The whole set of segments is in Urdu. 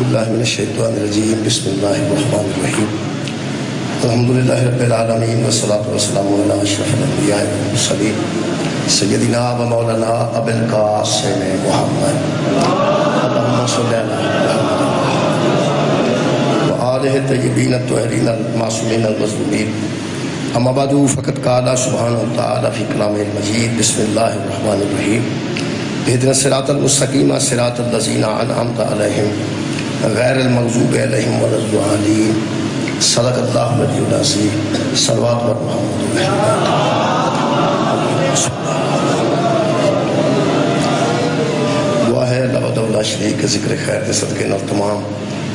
باللہ من الشیطان الرجیم بسم اللہ الرحمن الرحیم الحمدللہ رب العالمین والصلاة والسلام علی اشرف الانبیاء والمرسلین سیدنا و مولانا ابی القاسم محمد اللہم صلی علی محمد وآلہ الطیبین الطاہرین المعصومین المظلومین اما بعد فقد قال سبحانہ وتعالی فی کلامہ المجید بسم اللہ الرحمن الرحیم اهدنا الصراط المستقیم صراط الذین انعمت علیہم غیر المغضوب علیہم ولا الضالین صدق اللہ العلی العظیم صلوات بر محمد دعا ہے اللہ وحدہ لا شریک کے ذکر خیر کے صدقے نال تمام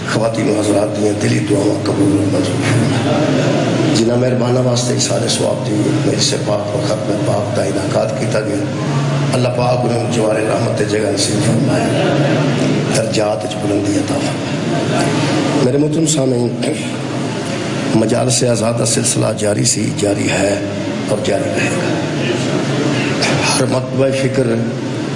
خواتین و حضرات دیاں دلی دعاواں قبول و منظور جنہاں مہربانہ واسطے سارے ثواب دی میرے سے پاک و ختم پاک دا انعقاد کیتا گیا اللہ پاک انہیں جوار رحمت جگہ نصیب فرمائے درجات بلندی عطا فرمائے میرے محترم سامعین مجالس آزادہ سلسلہ جاری سی جاری ہے اور جاری رہے گا ہر مرتبہ فکر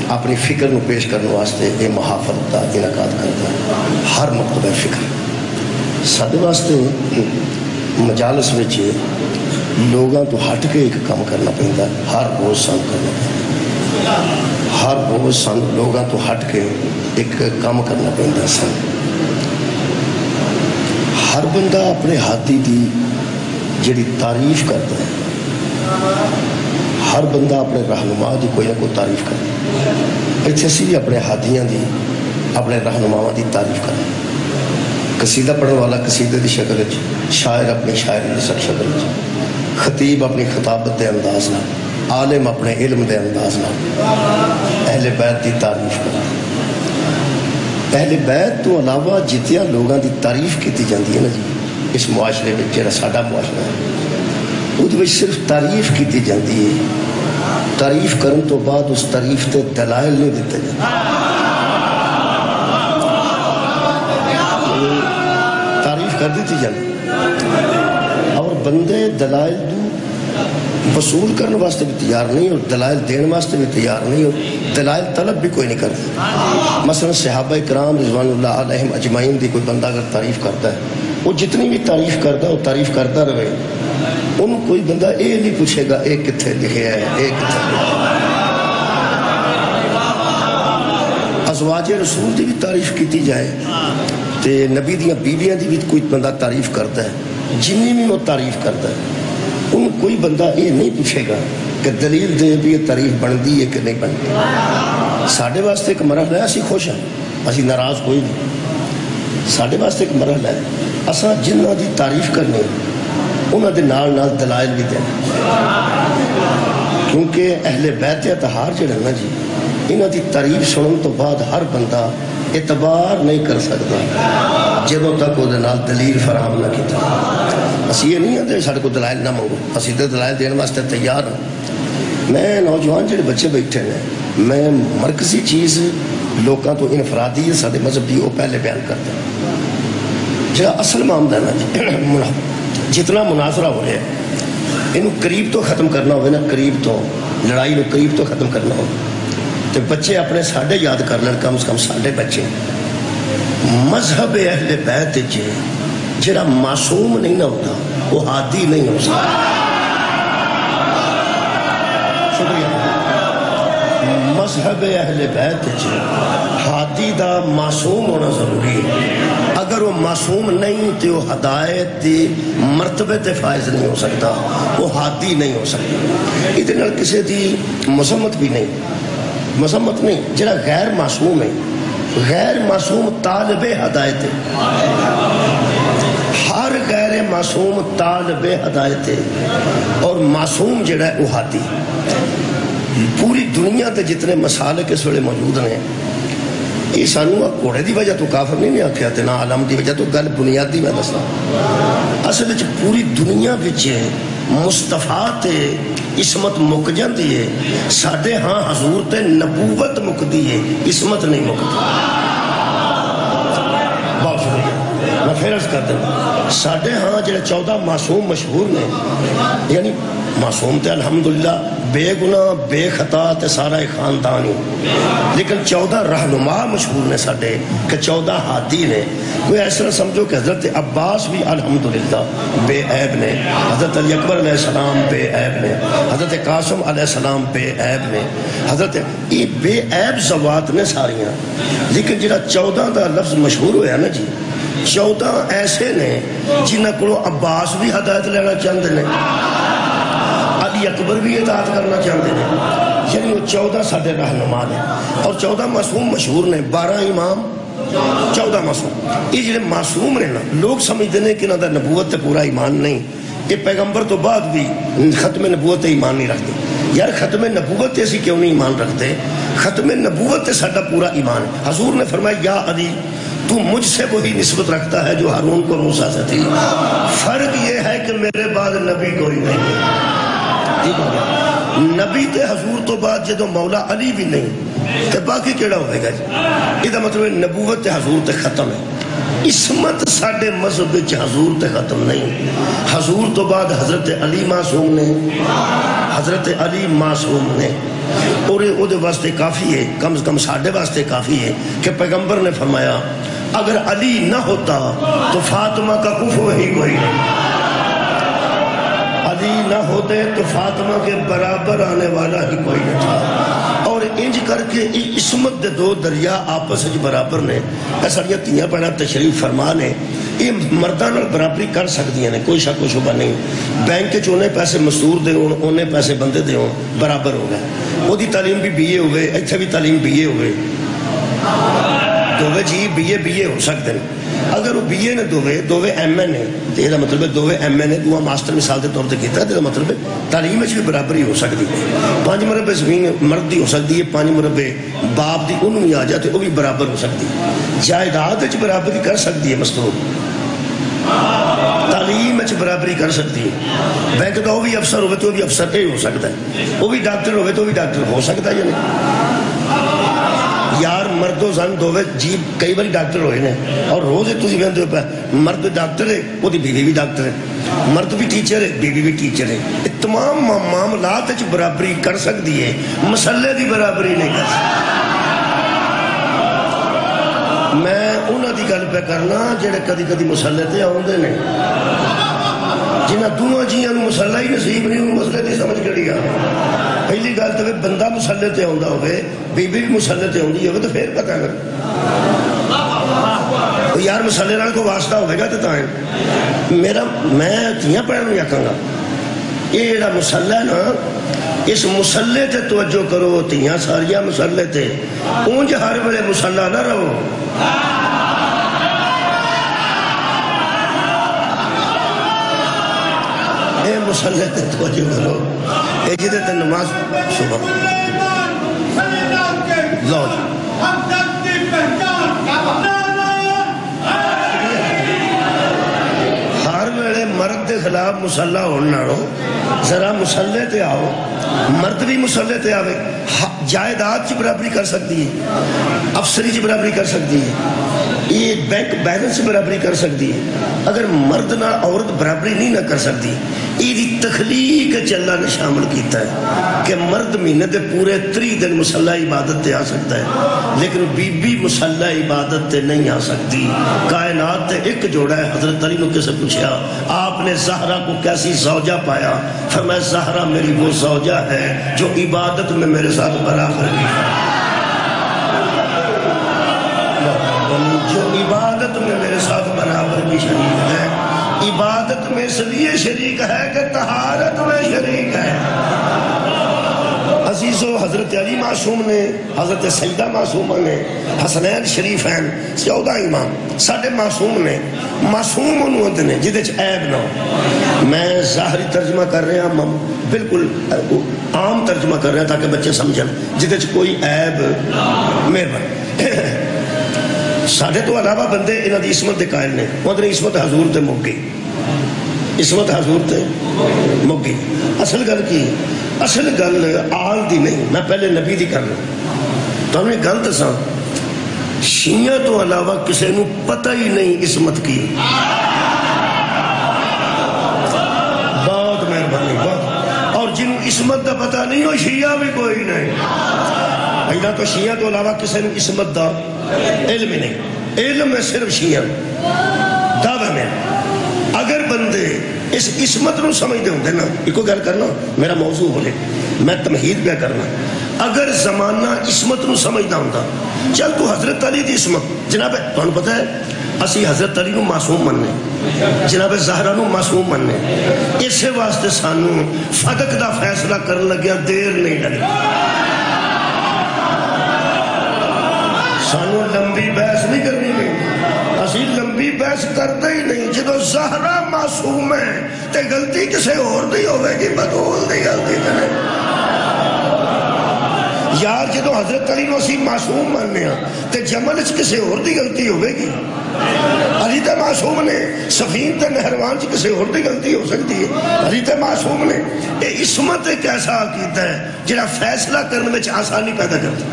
اپنی فکر نو پیش کرنے واسطے یہ محافل کا انعقاد کرتا ہے ہر مرتبہ فکر سادے واسطے مجالس وچ لوگاں تو ہٹ کے ایک کام کرنا پہنتا ہے ہر روز سن کرنا پہنتا ہر روز سن لوگاں تو ہٹ کے ایک کام کرنا پہنتا سن ہر بندہ اپنے ہاتھی دی جڑی تعریف کرتا ہے ہر بندہ اپنے رہنما دی کوئی نہ کوئی تعریف کرتا ہے اتنے اسی بھی اپنے ہاتھیاں دی اپنے رہنماواں دی تعریف کرتا ہے قصیدہ پڑھنے والا قصیدے دی شکل شاعر اپنی شاعری دی شکل خطیب اپنی خطابت دے انداز نہ عالم اپنے علم دے انداز نہ اہل بیت دی تعریف کرتا ہے اہل بیت تو علاوہ جتیاں لوگاں دی تعریف کیتی جاندی ہے نا جی اس معاشرے میں جڑا ساڈا معاشرہ ہے وہ صرف تعریف کیتی جاندی ہے تعریف کرن تو بعد اس تعریف تے دلائل نہیں دیتے جاتے تعریف کر دیتی جاندی اور بندے دلائل دو وصول کرنے واسطے بھی تیار نہیں اور دلائل دین واسطے بھی تیار نہیں اور دلائل طلب بھی کوئی نہیں کرتا مثلا صحابہ کرام رضوان اللہ علیہم اجمعین دی کوئی بندہ اگر تعریف کرتا ہے وہ جتنی بھی تعریف کرتا ہے وہ تعریف کرتا رہے ان کوئی بندہ اے نہیں پوچھے گا اے کتھے لکھے ہے اے کتھے لکھے ازواج رسول دی بھی تعریف کیتی جائے تے نبی دیاں بیویاں دی بھی کوئی بندہ تعریف کرتا ہے جنی بھی وہ تعریف کرتا ہے ان کوئی بندہ یہ نہیں پوچھے گا کہ دلیل دے بھی یہ تعریف بندی ہے کہ نہیں بندی ساڑھے واسطے ایک مرحلہ ہے اسی خوش ہیں اسی ناراض کوئی نہیں ساڑھے واسطے ایک مرحلہ ہے اساں جنہ دی تعریف کرنے انہاں دے نال نال دلائل بھی دیں کیونکہ اہل بیت اطہار جڑا نا جی انہاں دی تعریف سنن تو بعد ہر بندہ اعتبار نہیں کر سکتا جدوں تک وہ نال دلیل فراہم نہ کیتا اسی یہ نہیں آتے سارے کو دلائل نہ مانگو اسی تو دلائل دینے واسطے تیار ہوں میں نوجوان جڑے بچے بیٹھے ہیں میں مرکزی چیز لوگوں تو انفرادی سارے مذہب دی وہ پہلے بیان کرتا ہوں جہاں اصل معاملہ نا جتنا مناظرہ ہو رہا ہے انہوں قریب تو ختم کرنا ہوئے نا قریب تو لڑائی نو قریب تو ختم کرنا ہو تو بچے اپنے ساڑھے یاد کر لیں کم از کم ساڑھے بچے مذہب اہل بیت جڑا معصوم نہیں نہ ہوتا وہ ہادی نہیں ہو سکتا شکریہ مذہب اہل بیت ہادی دا معصوم ہونا ضروری ہے اگر وہ معصوم نہیں تو وہ ہدایت دی مرتبے تے فائز نہیں ہو سکتا وہ ہادی نہیں ہو سکتا ادھر کسی دی مذمت بھی نہیں مذمت نہیں جڑا غیر معصوم ہے غیر معصوم طالب ہدایت ہے ہر غیر معصوم طالب ہدایت ہے اور معصوم جڑا ہے وہ ہادی پوری دنیا تے جتنے مسالک اس ویلے موجود ہیں یہ سانو گھوڑے دی وجہ تو کافر نہیں آکھیا تے نہ علم دی وجہ تو گل بنیادی میں دسنا اصل وچ پوری دنیا وچ مصطفیٰ تے عصمت مک جاندی ہے ساڈے ہاں حضور تے نبوت مکدی ہے عصمت نہیں مکدی بہت شکریہ میں پھر عرض کر دوں ساڈے ہاں جڑے 14 معصوم مشہور نے یعنی معصوم تے الحمدللہ بے گناہ بے خطا تے سارا خاندان ہی، لیکن 14 رہنما مشہور نے ساڈے کہ 14 ہادی نے۔ کوئی ایسا سمجھو کہ حضرت عباس بھی الحمدللہ بے عیب نے، حضرت علی اکبر علیہ السلام بے عیب نے، حضرت قاسم علیہ السلام بے عیب نے، حضرت یہ بے عیب ذوات نے ساریاں، لیکن جڑا 14 دا لفظ مشہور ہویا نا جی، 14 ایسے نے جنہاں کو عباس بھی ہدایت لینا چاہتے ہیں، علی اکبر بھی اطاعت کرنا چاہتے ہیں، یعنی وہ 14 ساڈے رہنما نے، اور 14 معصوم مشہور نے، 12 امام 14 معصوم۔ یہ جڑے معصوم نے نا، لوگ سمجھتے ہیں کہ انہاں دا نبوت تے پورا ایمان نہیں، یہ پیغمبر تو بعد بھی ختم نبوت تے ایمان نہیں رکھتے۔ یار ختم نبوت تے اسی کیوں نہیں ایمان رکھتے؟ ختم نبوت تے ساڈا پورا ایمان ہے۔ حضور نے فرمایا یا علی تو مجھ سے وہی نسبت رکھتا ہے جو ہارون کو موسیٰ سے تھی، فرق یہ ہے کہ میرے بعد نبی کوئی نہیں ہے۔ نبی تے حضور تو بعد جدو مولا علی بھی نہیں تے باقی کیڑا ہوئے گا جی؟ یہ مطلب نبوت تے حضور تے ختم ہے۔ عصمت ساڈے مذہب وچ حضور تے ختم نہیں، حضور تو بعد حضرت علی معصوم نے، حضرت علی معصوم نے، اور او دے واسطے کافی ہے، کم از کم ساڈے واسطے کافی ہے کہ پیغمبر نے فرمایا اگر علی نہ ہوتا تو فاطمہ کا کفو ہی کوئی نہیں، علی نہ ہوتے تو فاطمہ کے برابر آنے والا ہی کوئی نہ تھا۔ اور انج کر کے عصمت دے دو دریا آپس وچ برابر نے۔ ساڈیاں تیاں بہناں تشریف فرما نے، یہ مرداں نال برابری کر سکدیاں نے، کوئی شک و شبہ نہیں۔ بینک وچ اونے پیسے مزدور دے ہون، اونے پیسے بندے دے ہون، برابر ہو گئے۔ او دی تعلیم بھی BA ہوئے، ایتھے بھی تعلیم BA ہوئے، دووے جی BA ہو سکتے ہیں۔ اگر وہ BA نے دووے MA نے، تو یہ مطلب ہے دووے MA نے دوہا ماسٹر مثال کے طور پر کیتا ہے، تو مطلب ہے تعلیم بھی برابری ہو سکتی ہے۔ 5 مربع زمین مرد دی ہو سکتی ہے، 5 مربع باپ دی انہوں ہی آ جاتے وہ بھی برابر ہو سکتی ہے۔ جائیداد وچ برابری کر سکتی ہے مستور، تعلیم وچ برابری کر سکتی ہے۔ بینک کا وہ بھی افسر ہوئے تو وہ بھی افسر ہی ہو سکتا ہے، وہ بھی ڈاکٹر ہوئے تو وہ بھی ڈاکٹر ہو سکتا ہے یا نہیں؟ یار مرد و زن دووے جی کئی باری ڈاکٹر ہوئے نے، اور روز تسی ویندے ہو پے مرد ڈاکٹر ہے، وہ دی بیوی بھی ڈاکٹر ہے، مرد بھی ٹیچر ہے، بیوی بھی ٹیچر ہے۔ تمام معاملات وچ برابری کر سکتی ہے، مسئلے دی برابری نہیں کر سکتی۔ میں انہاں دی گل پہ کرنا جڑے کدی کدی مسئلے تے آوندے نے، جنہاں دوواں جیاں نوں مسئلہ ہی نصیب نہیں، انہوں مسئلے دی سمجھ کڑی آ۔ پہلی گل تو بندہ مسئلے تے آندا ہوئے، بیوی بھی مسئلے تے آندی ہوئے تو پھر پتہ لگ یار مسئلے نال کو واسطہ ہوئے گا تو تائیں میں تیاں پڑھنے نہیں آکھاں گا۔ یہ جڑا مسئلہ ہے نا، اس مسئلے تے توجہ کرو، تیاں ساریاں مسئلے تے، اونج ہر ویلے مسئلہ نہ رہو۔ اے مسئلے تے توجہ کرو، اے جدے تے نماز صبح لو ہر ویلے مرد دے خلاف مسئلہ ہونا رہو، ذرا مسئلے تے آؤ، مرد بھی مسئلے تے آوے، جائیداد چی برابری کر سکتی ہے، افسری چی برابری کر سکتی ہے، یہ بینک بیلنس برابری کر سکتی ہے۔ اگر مرد نہ عورت برابری نہیں نہ کر سکتی، یہ تخلیق اللہ نے شامل کیتا ہے کہ مرد مہینے دے پورے 30 دن مسلح عبادت تے آ سکتا ہے، لیکن بی بی مسلح عبادت تے نہیں آ سکتی۔ کائنات تے ایک جوڑا ہے۔ حضرت علی نے کسے پوچھا آپ نے زہرا کو کیسی زوجہ پایا؟ فرمایا زہرا میری وہ زوجہ ہے جو عبادت میں میرے ساتھ برابر ہے، جو عبادت میں میرے ساتھ برابر بھی شریک ہے۔ عبادت میں اس لیے شریک ہے کہ طہارت میں شریک ہے۔ عزیزو، حضرت علی معصوم نے، حضرت سیدہ معصومہ نے، حسنین شریفین 14 امام ساڑھے معصوم نے۔ معصوم انہوں نے جدے چ عیب نہ ہو۔ میں ظاہری ترجمہ کر رہا ہوں، بالکل عام ترجمہ کر رہا تاکہ بچے سمجھن، جدے چ کوئی عیب مہربان۔ ساڑھے تو علاوہ بندے انہاں دی عصمت دے قائل نے، انہاں دی عصمت حضور تے مک گئی، عصمت حضور تے مک گئی۔ اصل گل کی؟ اصل گل آل دی نہیں، میں پہلے نبی دی کرنا تو ہمیں گل دساں، شیعہ تو علاوہ کسی نو پتہ ہی نہیں عصمت کی۔ بہت مہربانی، بہت، اور جنہوں عصمت دا پتہ نہیں ہو شیعہ بھی کوئی نہیں. اینا تو شیعہ تو علاوہ کسی نے عصمت دا علم ہی نہیں. علم ہے صرف شیعہ دعوے میں. اگر بندے اس عصمت نو سمجھتے ہوندے نا، ایک گل کرنا میرا موضوع بولے، میں تمہید پہ کرنا. اگر زمانہ عصمت نو سمجھتا ہوندا، چل تو حضرت علی دی عصمت، جناب تمہیں پتہ ہے اسی حضرت علی نو معصوم مننے، جناب زہرا نو معصوم مننے، اسے واسطے سانو فدق دا فیصلہ کرن لگیا دیر نہیں لگی. سانو لمبی بحث نہیں کرنی نہیں، اسی لمبی بحث کرتے ہی نہیں. جدو زہرا معصوم ہے تے غلطی کسے اور دی ہوئے گی، بدول دی غلطی کرے. یار جدو حضرت علی نو اسی معصوم ماننے ہیں تے جمل چ کسے اور دی غلطی ہوئے گی. علی تے معصوم نے، سفین تے نہروان چ کسے اور دی غلطی ہو سکتی ہے، علی تے معصوم نے. اے عصمت ایک ایسا عقیدہ ہے جڑا فیصلہ کرنے میں آسانی پیدا کرتا.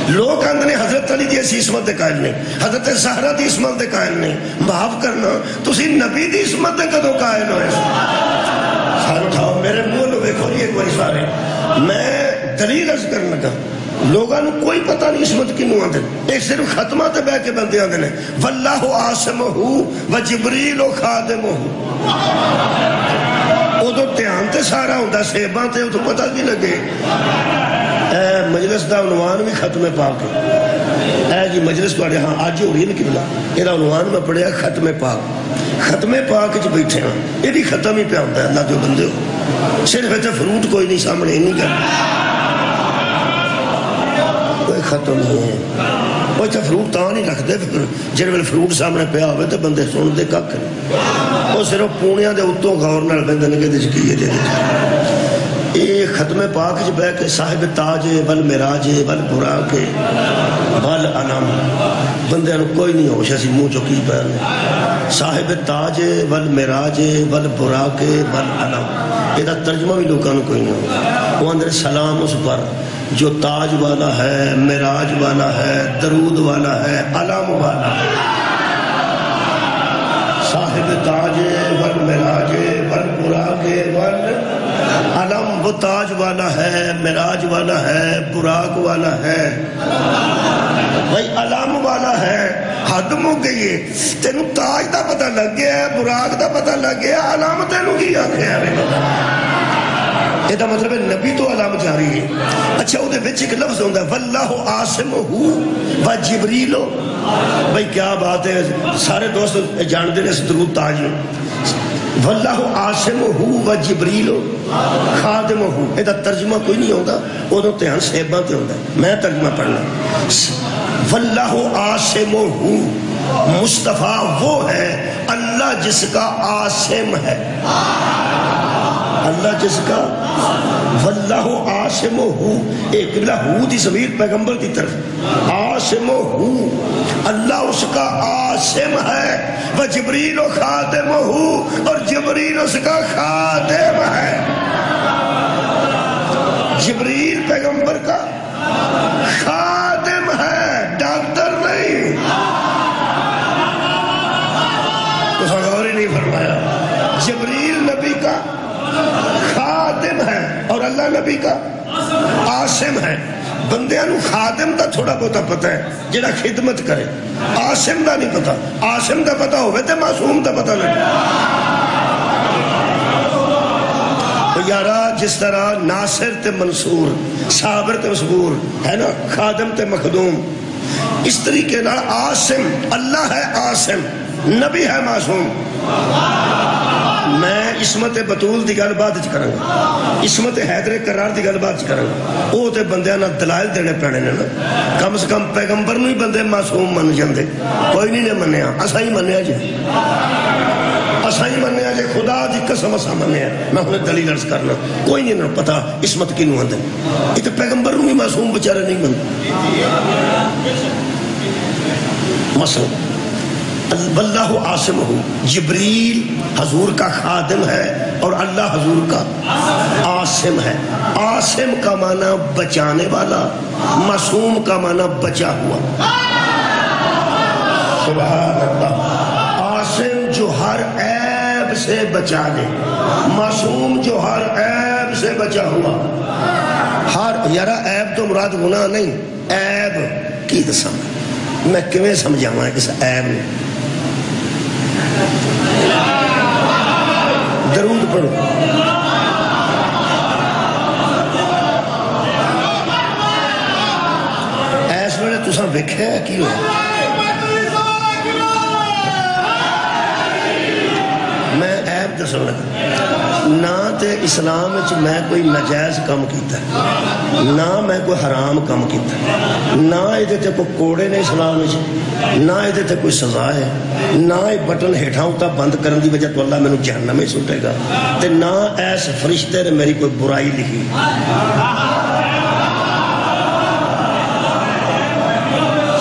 لوگ کہتے ہیں حضرت علی دی ایسی عصمت دے قائل نہیں، حضرت زہرا دی عصمت دے قائل نہیں. معاف کرنا تسی نبی دی عصمت دے کدوں قائل ہوئے؟ سارے اٹھاؤ میرے منہ لو دیکھو ایک باری سارے. میں دلیل عرض کرنے لگا، لوگاں نو کوئی پتہ نہیں عصمت کنوں آندے، ایک صرف ختمہ تے بہ کے بندے آندے نے واللہ عاصمہ وجبریل خادمہ. ادو دھیان تے سارا ہوندا سیباں تے ادو پتہ کی لگے. اے مجلس دا عنوان بھی ختم پاک ہے. اے جی مجلس تواڈے ہاں اج ہو رہی ہے قبلہ، یہ عنوان میں پڑھیا ختم پاک. ختم پاک چ بیٹھے ہاں، یہ بھی ختم ہی پہ ہوندا ہے. اللہ جو بندے ہو صرف اتنے فروٹ کوئی نہیں سامنے، نہیں کر کوئی ختم نہیں ہے. وہ اتنے فروٹ تاں نہیں رکھتے جن ویل فروٹ سامنے پیا ہوئے تو بندے سنتے کھ نہیں. وہ صرف پونیاں دے اتوں غور نال بندے نے کہ کی ہے. یہ ختم پاک چ بہ کے صاحب تاج ول معراج ول براق ول انم بندے نو کوئی نہیں ہوش اسی منہ چو کی پڑھنے. صاحب تاج ول معراج ول براق ول انم یہ ترجمہ بھی لوگوں کو کوئی نہیں ہوگا. وہ اندر سلام اس پر جو تاج والا ہے، معراج والا ہے، درود والا ہے، علم والا ہے. صاحب تاج ول معراج ول براق ول علم، وہ تاج والا ہے، معراج والا ہے، براق والا ہے، بھائی علم والا ہے. حد مو گئی ہے، تینوں تاج دا پتہ لگ گیا ہے، براق دا پتہ لگ گیا، علم تینوں کی آکھیا ہے. یہ دا مطلب ہے نبی تو علم جاری ہے. اچھا وہ دے وچ ایک لفظ ہوندا ہے واللہ عاصمہ و جبریل. بھائی کیا بات ہے، سارے دوست جان دے نے اس درود تاج واللہ عاصمہ و جبریل خادمہ. یہ دا ترجمہ کوئی نہیں ہوتا، ادو دھیان صحیباں تے ہوندا ہے. میں ترجمہ پڑھنا. واللہ عاصمہ، مصطفیٰ وہ ہے اللہ جس کا عاصم ہے. اللہ جس کا واللہ عاصمہ، ایک قبلہ ہو دی ضمیر پیغمبر کی طرف، عاصمہ اللہ اس کا عاصم ہے. وہ جبریل و خادمہ، اور جبریل اس کا خادم ہے. جبریل پیغمبر کا خادم ہے، ڈاکٹر نہیں. تو غور ہی نہیں فرمایا. جبریل نبی کا خادم ہے اور اللہ نبی کا عاصم ہے. بندیاں نو خادم دا تھوڑا بہتا پتہ ہے جڑا خدمت کرے، عاصم دا نہیں پتہ. عاصم دا پتہ ہوئے تے معصوم دا پتہ لگے. یارا جس طرح ناصر تے منصور، صابر تے مصبور ہے نا، خادم تے مخدوم، اس طریقے نال عاصم اللہ ہے، عاصم نبی ہے، معصوم. میں عصمت بطول دی گل بعد کروں گا، عصمت حیدر کرار دی گل بعد کروں گا. وہ تے بندیاں نال دلائل دینے پینے نے نا. کم سے کم پیغمبر نو ہی بندے معصوم من جاندے، کوئی نہیں نے منیا. اساں ہی منیا جی، اساں ہی منیا جی، خدا دی قسم اساں منیا. میں ہن دلیل عرض کرنا، کوئی نہیں نہ پتہ عصمت کینوں آندے. یہ تے پیغمبر نو ہی معصوم بیچارے نہیں منتے. مثلا واللہ عاصمہ، جبریل حضور کا خادم ہے اور اللہ حضور کا عاصم ہے. عاصم کا معنی بچانے والا، معصوم کا معنی بچا ہوا. سبحان اللہ. عاصم جو ہر عیب عیب سے بچا دے. معصوم جو ہر عیب سے بچا ہوا. ہر یارا عیب تو مراد گناہ نہیں. عیب کی دساں میں کیویں سمجھاواں اس عیب نے. درود پڑھو. اس ویلے تساں ویکھیا کی ہویا؟ میں عیب دسن لگا. نہ تے اسلام وچ میں کوئی ناجائز کم کیتا ہے، نہ میں کوئی حرام کم کیتا ہے، نہ یہ تے کوئی کوڑے نے اسلام وچ، نہ یہ تے کوئی سزا ہے، نہ یہ بٹن ہیٹھاں اُتا بند کرن دی وجہ تو اللہ مینوں جہنم میں سٹے گا، تے نہ ایس فرشتے نے میری کوئی برائی لکھی.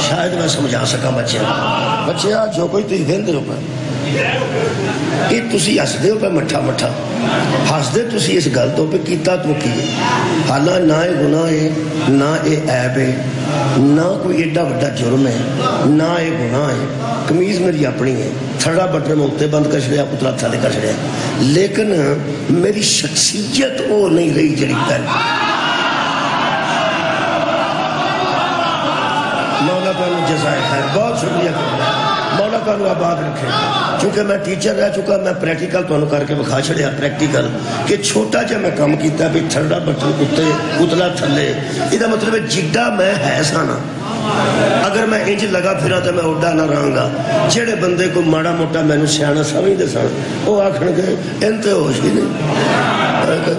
شاید میں سمجھا سکا بچیا جو کوئی تھی ویندے ہو پہ یہ تسی ہس دے ہو پہ مٹھا مٹھا ہس دے تسی اس گل تو پہ کیتا تو کی حالہ نہ یہ گناہ ہے، نہ یہ عیب ہے، نہ کوئی ایڈا وڈا جرم ہے، نہ یہ گناہ ہے. قمیض میری اپنی ہے، تھڑا بٹن میں اتے بند کر چھڑیا، اتلا تھلے کر چھڑیا، لیکن میری شخصیت وہ نہیں رہی جڑی پہلے. مولا تعالیٰ جزائے خیر. بہت شکریہ کرنا. مولا تعالیٰ آباد رکھے. چونکہ میں ٹیچر رہ چکا، میں پریکٹیکل تو کر کے بکھا چھڑیا پریکٹیکل کہ چھوٹا جا میں کام کیتا بھی تھرڈا بٹن کتے اتلا تھلے. یہ مطلب ہے جڈا میں ہے سانا اگر میں انج لگا پھرا تو میں اڈا نہ رہاں گا. جڑے بندے کو ماڑا موٹا میں سیاح سمجھ دے سن وہ آخر گے انتے ہوش ہی نہیں،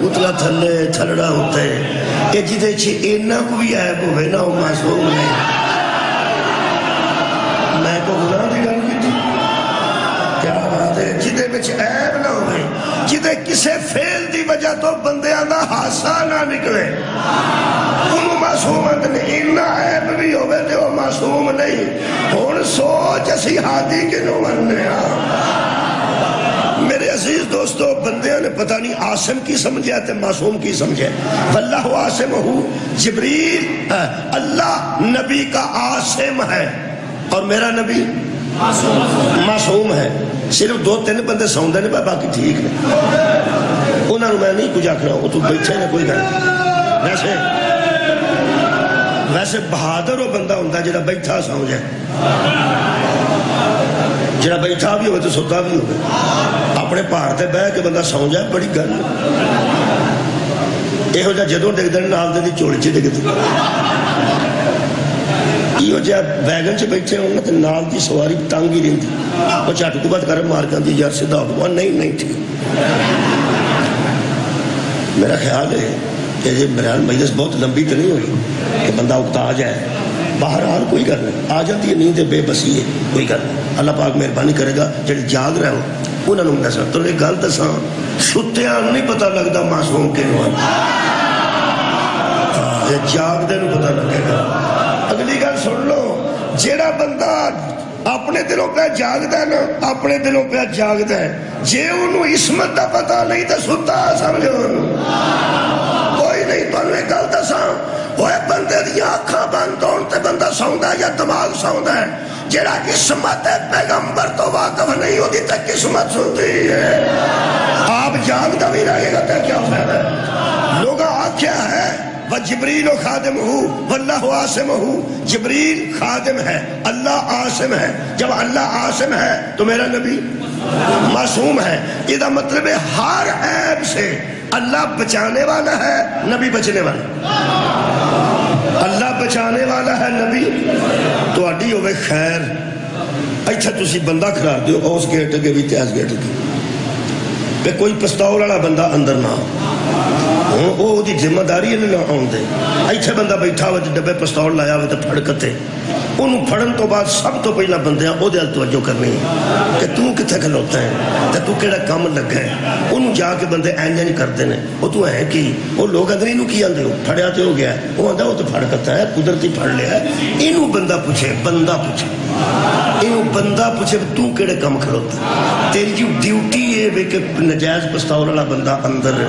اتلا تھلے تھلڑا ہوتا ہے. یہ جدے اینا کو بھی عیب ہوئے نا وہ معصوم نہیں. میں کو گناہ دی گل کی تھی کیا بات ہے. جدے بچ عیب نہ ہوئے، جدے کسے فیل دی وجہ تو بندیاں دا حاسہ نہ نکلے، انہوں معصومت نہیں. اینا عیب بھی ہوئے تھے وہ معصوم نہیں. ہون سوچ اسی حادی کے نو مننے میرے عزیز دوستو. بندیاں نے پتہ نہیں عاصم کی سمجھا ہے معصوم کی سمجھا ہے. واللہ عاصم ہو جبریل، اللہ نبی کا عاصم ہے اور میرا نبی معصوم ہے. صرف دو تین بندے سوندے نے باقی ٹھیک نے. انہوں نے میں نہیں کچھ آکھنا، وہ تو بیٹھے نے کوئی گل. ویسے بہادر وہ بندہ ہوتا ہے جڑا بیٹھا سو جائے، جڑا بیٹھا بھی ہوئے تو ستا بھی ہوئے. اپنے پہاڑ تے بہ کے بندہ سو جائے بڑی گل. یہ ہو جا جدوں ڈگ دن نال دے دی چوڑی چ ڈگدی. یہ جب ویگن سے بیٹھے ہونا تو نال دی سواری تنگ ہی رہتی، وہ چٹ کو بات کر مار کر دی یار سیدھا ہوا. نہیں ٹھیک. میرا خیال ہے کہ یہ بہرحال مجلس بہت لمبی تو نہیں ہوئی کہ بندہ اکتا آ جائے. بہرحال کوئی گل نہیں، آ جاتی ہے نیند بے بسی ہے، کوئی گل نہیں. اللہ پاک مہربانی کرے گا. جڑے جاگ رہے ہو انہوں نے دسا تو ایک گل دساں، ستیاں نہیں پتہ لگتا معصوم کے نوان، جاگ دے نو پتہ لگے گا. اگلی گل سن لو، جیڑا بندہ اپنے دلوں پہ جاگدا ہے نا، اپنے دلوں پہ جاگدا ہے، جے انہوں عصمت دا پتہ نہیں تو ستا سمجھو کوئی نہیں. تو ایک گل دساں، وہ بندے دی آنکھاں بند ہون تے بندہ سوندا ہے یا دماغ سوندا ہے. جیڑا قسمت ہے پیغمبر تو واقف نہیں ہوتی تے قسمت سنتی ہے. آپ جاگدا بھی رہے گا تے کیا فائدہ ہے. لوگاں آکھیا ہے جبریل و خادم ہو واللہ عاصم ہو. جبریل خادم ہے، اللہ عاصم ہے. جب اللہ عاصم ہے تو میرا نبی معصوم ہے. یہ مطلب ہے ہر عیب سے اللہ بچانے والا ہے، نبی بچنے والا. اللہ بچانے والا ہے، نبی تو اڈی ہوئے خیر. اچھا تسی بندہ کھڑا دیو اس گیٹ کے بھی تیز گیٹ کے پہ کوئی پستول والا بندہ اندر نہ وہ دی ذمہ داری ہے نہ آن دے. ایتھے بندہ بیٹھا ہوا ڈبے پستول لایا ہوئے تو پھڑکتے انہوں پھڑن تو بعد سب تو پہلا بندیاں او دے توجہ کرنی کہ تو کتھے کھلوتا ہے تے تو کیڑا کام لگا ہے. انہوں جا کے بندے اینجا نہیں کرتے ہیں وہ تو ہے کی وہ لوگ اندر انہوں کی آندے ہو پھڑیا تے ہو گیا ہے وہ آندہ وہ تو پھڑکتا ہے قدرتی پھڑ لیا ہے. انہوں بندہ پوچھے انہوں بندہ پوچھے تو کیڑے کام کھلوتا. تیری جو ڈیوٹی ہے کہ نجائز پستول والا بندہ اندر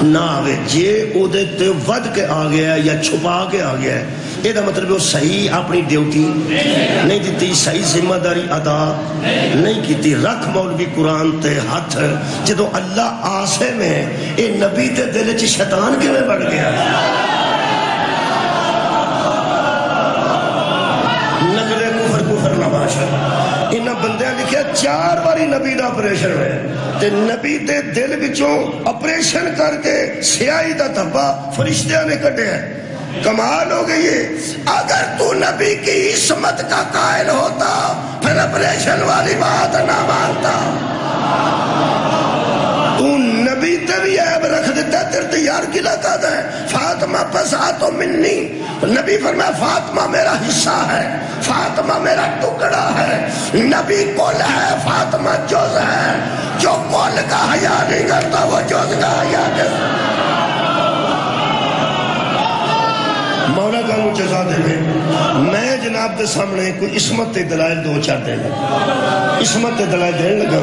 نہ آوے. جے او دے تے ود کے آ گیا ہے یا چھپا کے آ گیا ہے یہ مطلب وہ صحیح اپنی ڈیوٹی نہیں دیتی، صحیح ذمہ داری ادا نہیں کیتی. رکھ مولوی قرآن تے ہاتھ، جدو اللہ آسے میں اے نبی تے دل چ شیطان کیویں بڑھ گیا. نقل کفر نباشا انہاں بندیاں لکھیا 4 باری نبی دا آپریشن ہوئے تے نبی دے دل وچوں آپریشن کر کے سیاہی دا دھبا فرشتیاں نے کٹے ہیں. کمال ہو گئی ہے. اگر تو نبی کی عصمت کا قائل ہوتا پھر آپریشن والی بات نہ مانتا. تو نبی تے بھی عیب رکھ دیتا، تیرے تے یار کی لگا ہے فاطمہ پساتو منی. نبی فرمایا فاطمہ میرا حصہ ہے، فاطمہ میرا ٹکڑا ہے. نبی کل ہے، فاطمہ جز ہے. جو کل کا حیا نہیں کرتا وہ جز کا حیا کرتا. مولا کا وہ جزا دے میں جناب دے سامنے کوئی عصمت تے دلائل 2-4 دے لگا. عصمت تے دلائل دین لگا.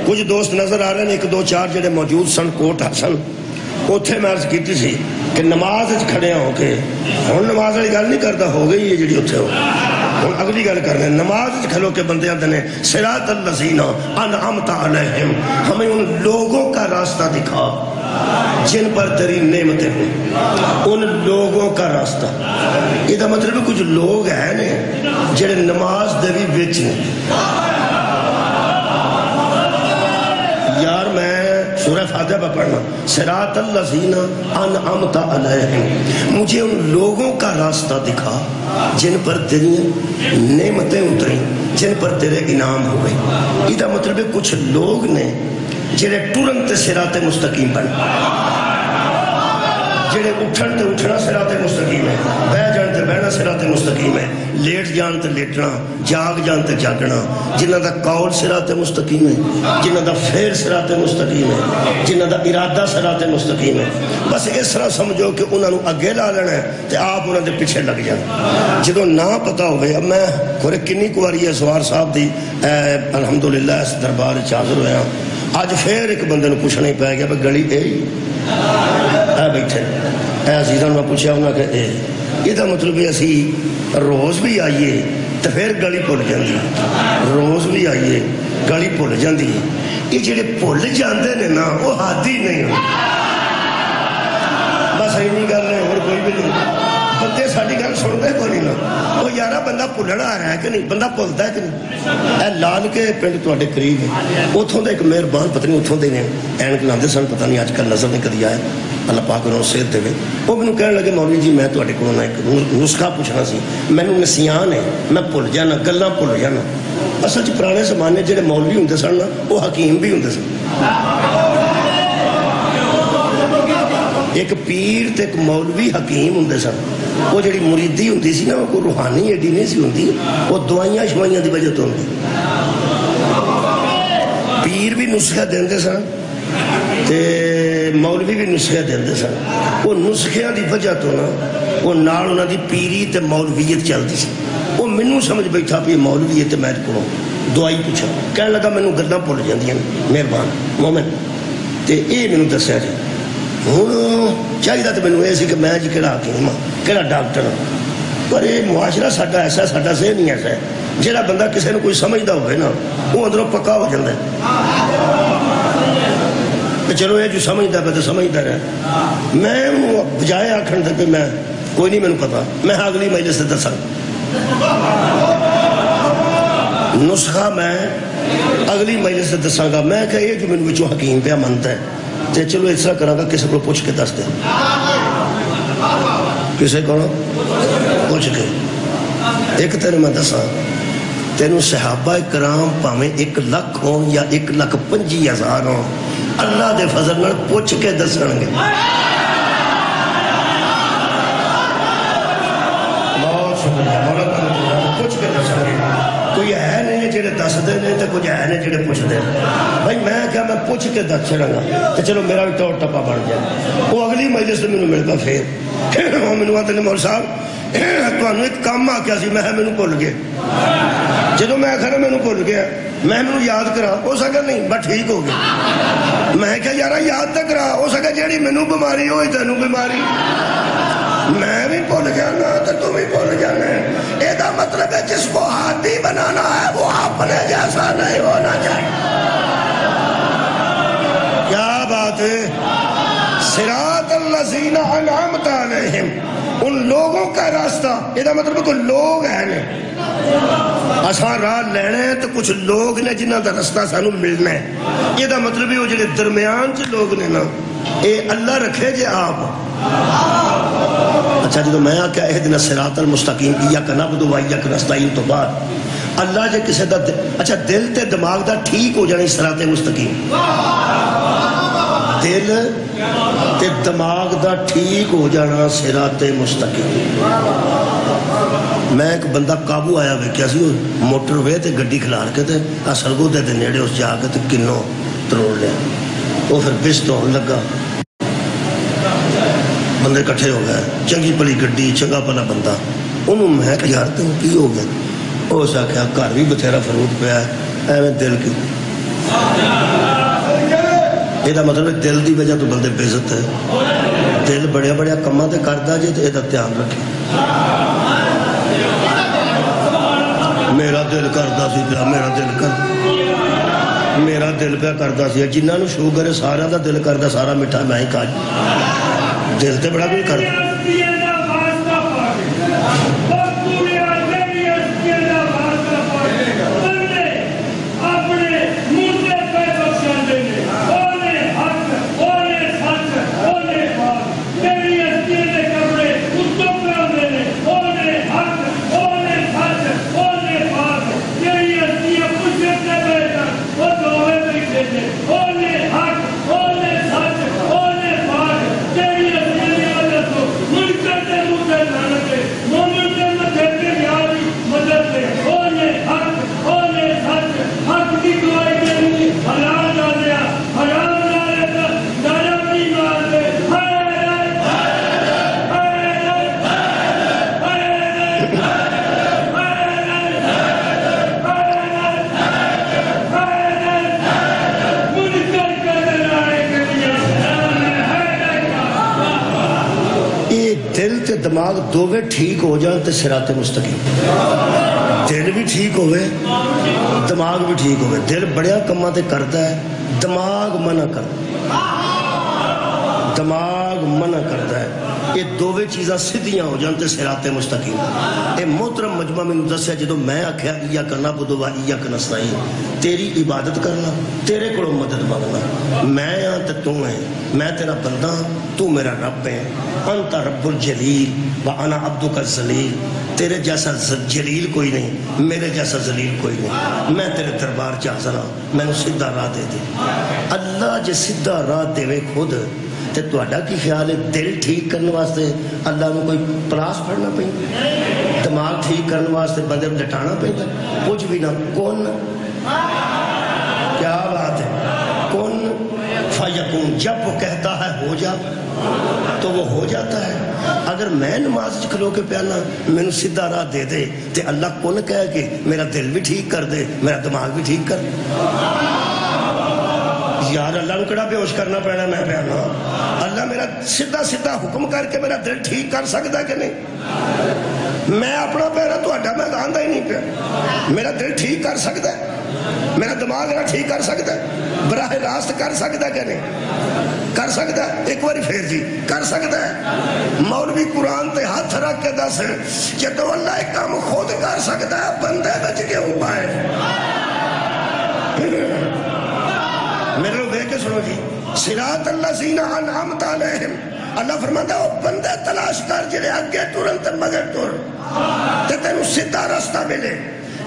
کچھ دوست نظر آ رہے ہیں 1-2-4 جڑے موجود سن کوٹ حسن. اوتھے میں عرض کیتی سی کہ نماز کھڑے ہو کے ہن نماز والی گل نہیں کرتا، ہو گئی ہے جڑی اوتھے ہو. ہن اگلی گل کرنے نماز کھلو کے بندے آتے ہیں صراط الذین انعمت علیہم، ہمیں ان لوگوں کا راستہ دکھا جن پر تیری نعمتیں ہوں. ان لوگوں کا راستہ، یہ مطلب کچھ لوگ ہیں نے جڑے نماز دے بھی وچ نے. یار میں سورہ فاتحہ پہ پڑھنا صراط الذین انعمت علیہم، مجھے ان لوگوں کا راستہ دکھا جن پر تیری نعمتیں اتریں، جن پر تیرے انعام ہوئے. یہ مطلب کچھ لوگ نے جڑے ٹرن تے صراط مستقیم بن، جڑے اٹھن تے اٹھنا صراط مستقیم ہے، بہ جان تے بہنا صراط مستقیم ہے، لیٹ جان تے لیٹنا، جاگ جان تے جاگنا. جنہ دا قول صراط مستقیم ہے، جنہ دا فعل صراط مستقیم ہے، جنہ دا ارادہ صراط مستقیم ہے. بس اس طرح سمجھو کہ انہاں نو اگے لا لینا ہے تے آپ انہاں دے پیچھے لگ جانا. جدوں نہ پتا ہوئے، اب میں کھورے کنی کواری ہے سوار صاحب دی الحمدللہ اس دربار وچ حاضر ہویا. آج پھر ایک بندے نو پوچھنا ہی پے گیا گلی اے بیٹھے اے عزیزاں میں پوچھا انہاں کہ اے یہ مطلب ہے اسی روز بھی آئیے تو پھر گلی بھول جاندی، روز بھی آئیے گلی بھول جاندی. یہ جڑے بھول جاندے نے نا وہ حادی نہیں ہو. بس اینی گل ہے، اور کوئی بھی نہیں. بندے ساری گل سنتے کوئی نہیں نا. وہ یارہ بندہ بھولنا آ رہا ہے کہ نہیں، بندہ بھولتا ہے کہ نہیں. اے لال کے پنڈ تواڈے قریب ہے، اتوں کا ایک مہربان پتہ نہیں اتوں دے نے اینک لاندے سن، پتہ نہیں اج کل نظر نہیں کدی آیا، اللہ پاک انہوں نے صحت دے. وہ مینوں کہنے لگے مولوی جی میں تواڈے کولوں ایک نسخہ پوچھنا سی، مینوں نسیان ہے، میں بھول جانا، گلاں بھول جانا. اصل چ پرانے زمانے جڑے مولوی ہوندے سن نا وہ حکیم بھی ہوندے سن. ایک پیر تے ایک مولوی حکیم ہوندے سن. وہ جڑی مریدی ہوندی سی نا وہ کوئی روحانی ایڈی نہیں سی ہوندی، وہ دوائیاں شوائیاں دی وجہ تو ہوندی. پیر بھی نسخے دیندے سن تے مولوی بھی نسخے دیندے سن. وہ نسخیاں دی وجہ تو نا وہ نال انہاں دی پیری تے مولویت چلدی سی. وہ مینوں سمجھ بیٹھا بھی مولوی ہے تے میں کولوں دعائی پوچھا. کہنے لگا مینوں گلاں بھول جاندیاں مہربان مومن تے اے مینوں دسیا جی. ہوں چاہیے تو مینوں یہ سی کہ میں جی کہڑا حکیم ہاں کہڑا ڈاکٹر ہوں، پر یہ معاشرہ ساڈا ایسا، ساڈا ذہن ہی ایسا ہے جہاں بندہ کسی نے کوئی سمجھتا ہوئے نا وہ اندروں پکا ہو جاتا ہے. چلو یہ جو سمجھتا پہ تو سمجھتا رہا. میں بجائے آخر تک کہ میں کوئی نہیں مینوں پتا، میں اگلی مجلس سے دساں نسخہ، میں اگلی مجلس سے دساں گا. میں کہ یہ جو مینوں وچوں حکیم پہ منتا ہے تے چلو اس طرح کراں گا کسی کو پوچھ کے دس دیں، کسی کو پوچھ کے. ایک تیرے میں دساں تینوں صحابہ کرام پاویں 1 لاکھ ہوں یا 1,25,000 ہوں، اللہ دے فضل نال پوچھ کے دسن گے. بہت شکریہ مولا، پوچھ کے دسن گے. کوئی ہے نہیں جڑے دستے ہیں تو کچھ ہے نہیں جڑے پوچھتے ہیں. بھائی میں کیا میں پوچھ کے دس چڑھا گا تو چلو میرا بھی ٹور ٹپا بن جائے. وہ اگلی مجلس سے مینوں ملتا پھر وہ مینوں آتے نے مول صاحب تمہیں ایک کام آ گیا سی، میں مینوں بھول گیا. جدو میں آخر مینوں بھول گیا میں مینوں یاد کرا، ہو سکا نہیں بس ٹھیک ہو گیا. میں کیا یار یاد تو کرا، ہو سکا جیڑی مینوں بیماری ہوئی تینوں بیماری. میں بھی بھول گیا نا تو تم بھی بھول جس کو ہادی بنانا ہے وہ اپنے جیسا نہیں ہونا چاہیے. کیا بات ہے؟ صراط الذین انعمت علیہم، ان لوگوں کا راستہ. یہ مطلب کوئی لوگ ہیں نہیں اساں راہ لینے ہیں تو کچھ لوگ نے جنہاں دا رستہ سانو ملنا ہے. یہ مطلب ہے وہ جڑے درمیان چ لوگ نے نا اے اللہ رکھے جے آپ. اچھا جدو میں آکھیا اہدنا الصراط المستقیم ایاک نعبد و ایاک نستعین تو بعد اللہ جے کسے دا اچھا دل تے دماغ دا ٹھیک ہو جانی صراط مستقیم. دل تے دماغ دا ٹھیک ہو جانا صراط مستقیم. میں ایک بندہ قابو آیا ویکھیا سی موٹر وے تے گڈی کھلار کے تے سرگو دے نیڑے اس جا کے تے کنوں تروڑ لیا. وہ پھر بست ہون لگا، بندے کٹھے ہو گئے، چنگی پلی گڈی چنگا پلا بندہ. انہوں میں کہ یار تم کی ہو گیا؟ اس آخیا گھر بھی بتھیرا فروٹ پیا ہے ایویں دل کی. یہ مطلب دل دی وجہ تو بندے بے عزت ہے. دل بڑے بڑے کماں تے کردا جے تے یہ دھیان رکھے. میرا دل کردا سی پیا، میرا دل پیا کردا سی. جنہاں نوں شوگر ہے سارا دا دل کردا سارا میٹھا میں ہی کھا دل تے بڑا کوئی کردا. دماغ دووے ٹھیک ہو جان تے صراط مستقیم. دل بھی ٹھیک ہوئے دماغ بھی ٹھیک ہوئے. دل بڑیا کماں تے کرتا ہے، دماغ منع کرتا ہے. یہ دووے چیزاں سدھیاں ہو جان تے صراط مستقیم. اے محترم مجمع میں دسیا جدو میں آکھیا ایاک نعبد و ایاک نستعین، تیری عبادت کرنا، تیرے کو مدد مانگنا. میں ہاں تے تو ہے، میں تیرا بندہ ہاں، تو میرا رب ہے. انت رب الجلیل و انا عبدک الذلیل. تیرے جیسا جلیل کوئی نہیں، میرے جیسا ذلیل کوئی نہیں. میں تیرے دربار چ حاضر ہاں، میں سیدھا راہ دے دے. اللہ جے سیدھا راہ دے خود تے تہاڈا کی خیال ہے دل ٹھیک کرنے واسطے اللہ نو کوئی پلاس پڑھنا پیندا؟ دماغ ٹھیک کرنے واسطے بندے نوں لٹانا پیندا؟ کچھ بھی نہ. کون کیا بات ہے؟ کون فیکون. جب وہ کہتا ہے ہو جا تو وہ ہو جاتا ہے. اگر میں نماز کھلو کے پیانا میں سیدھا راہ دے دے تے اللہ کون کہے کہ میرا دل بھی ٹھیک کر دے، میرا دماغ بھی ٹھیک کر دے. یار اللہ نو کڑا بے ہوش کرنا پینا میں پیانا. اللہ میرا سیدھا حکم کر کے میرا دل ٹھیک کر سکتا کہ نہیں؟ میں اپنا پیرا تو اڈا میں گاندہ ہی نہیں پیا. میرا دل ٹھیک کر سکتا ہے، میرا دماغ نہ ٹھیک کر سکتا ہے، براہ راست کر سکتا ہے کہ نہیں؟ کر سکتا ہے. ایک باری پھر جی کر سکتا ہے. مولوی قرآن تے ہاتھ رکھ کے دس کہ تو اللہ ایک کام خود کر سکتا ہے، بندے بچ کے ہوں پائے. میرے لوگ دیکھ کے سنو جی. صراط الذین انعمت علیہم، اللہ فرماتا ہے وہ بندے تلاش کر جڑے اگے ٹرن تے مگر ٹر تے تینوں سیدھا راستہ ملے.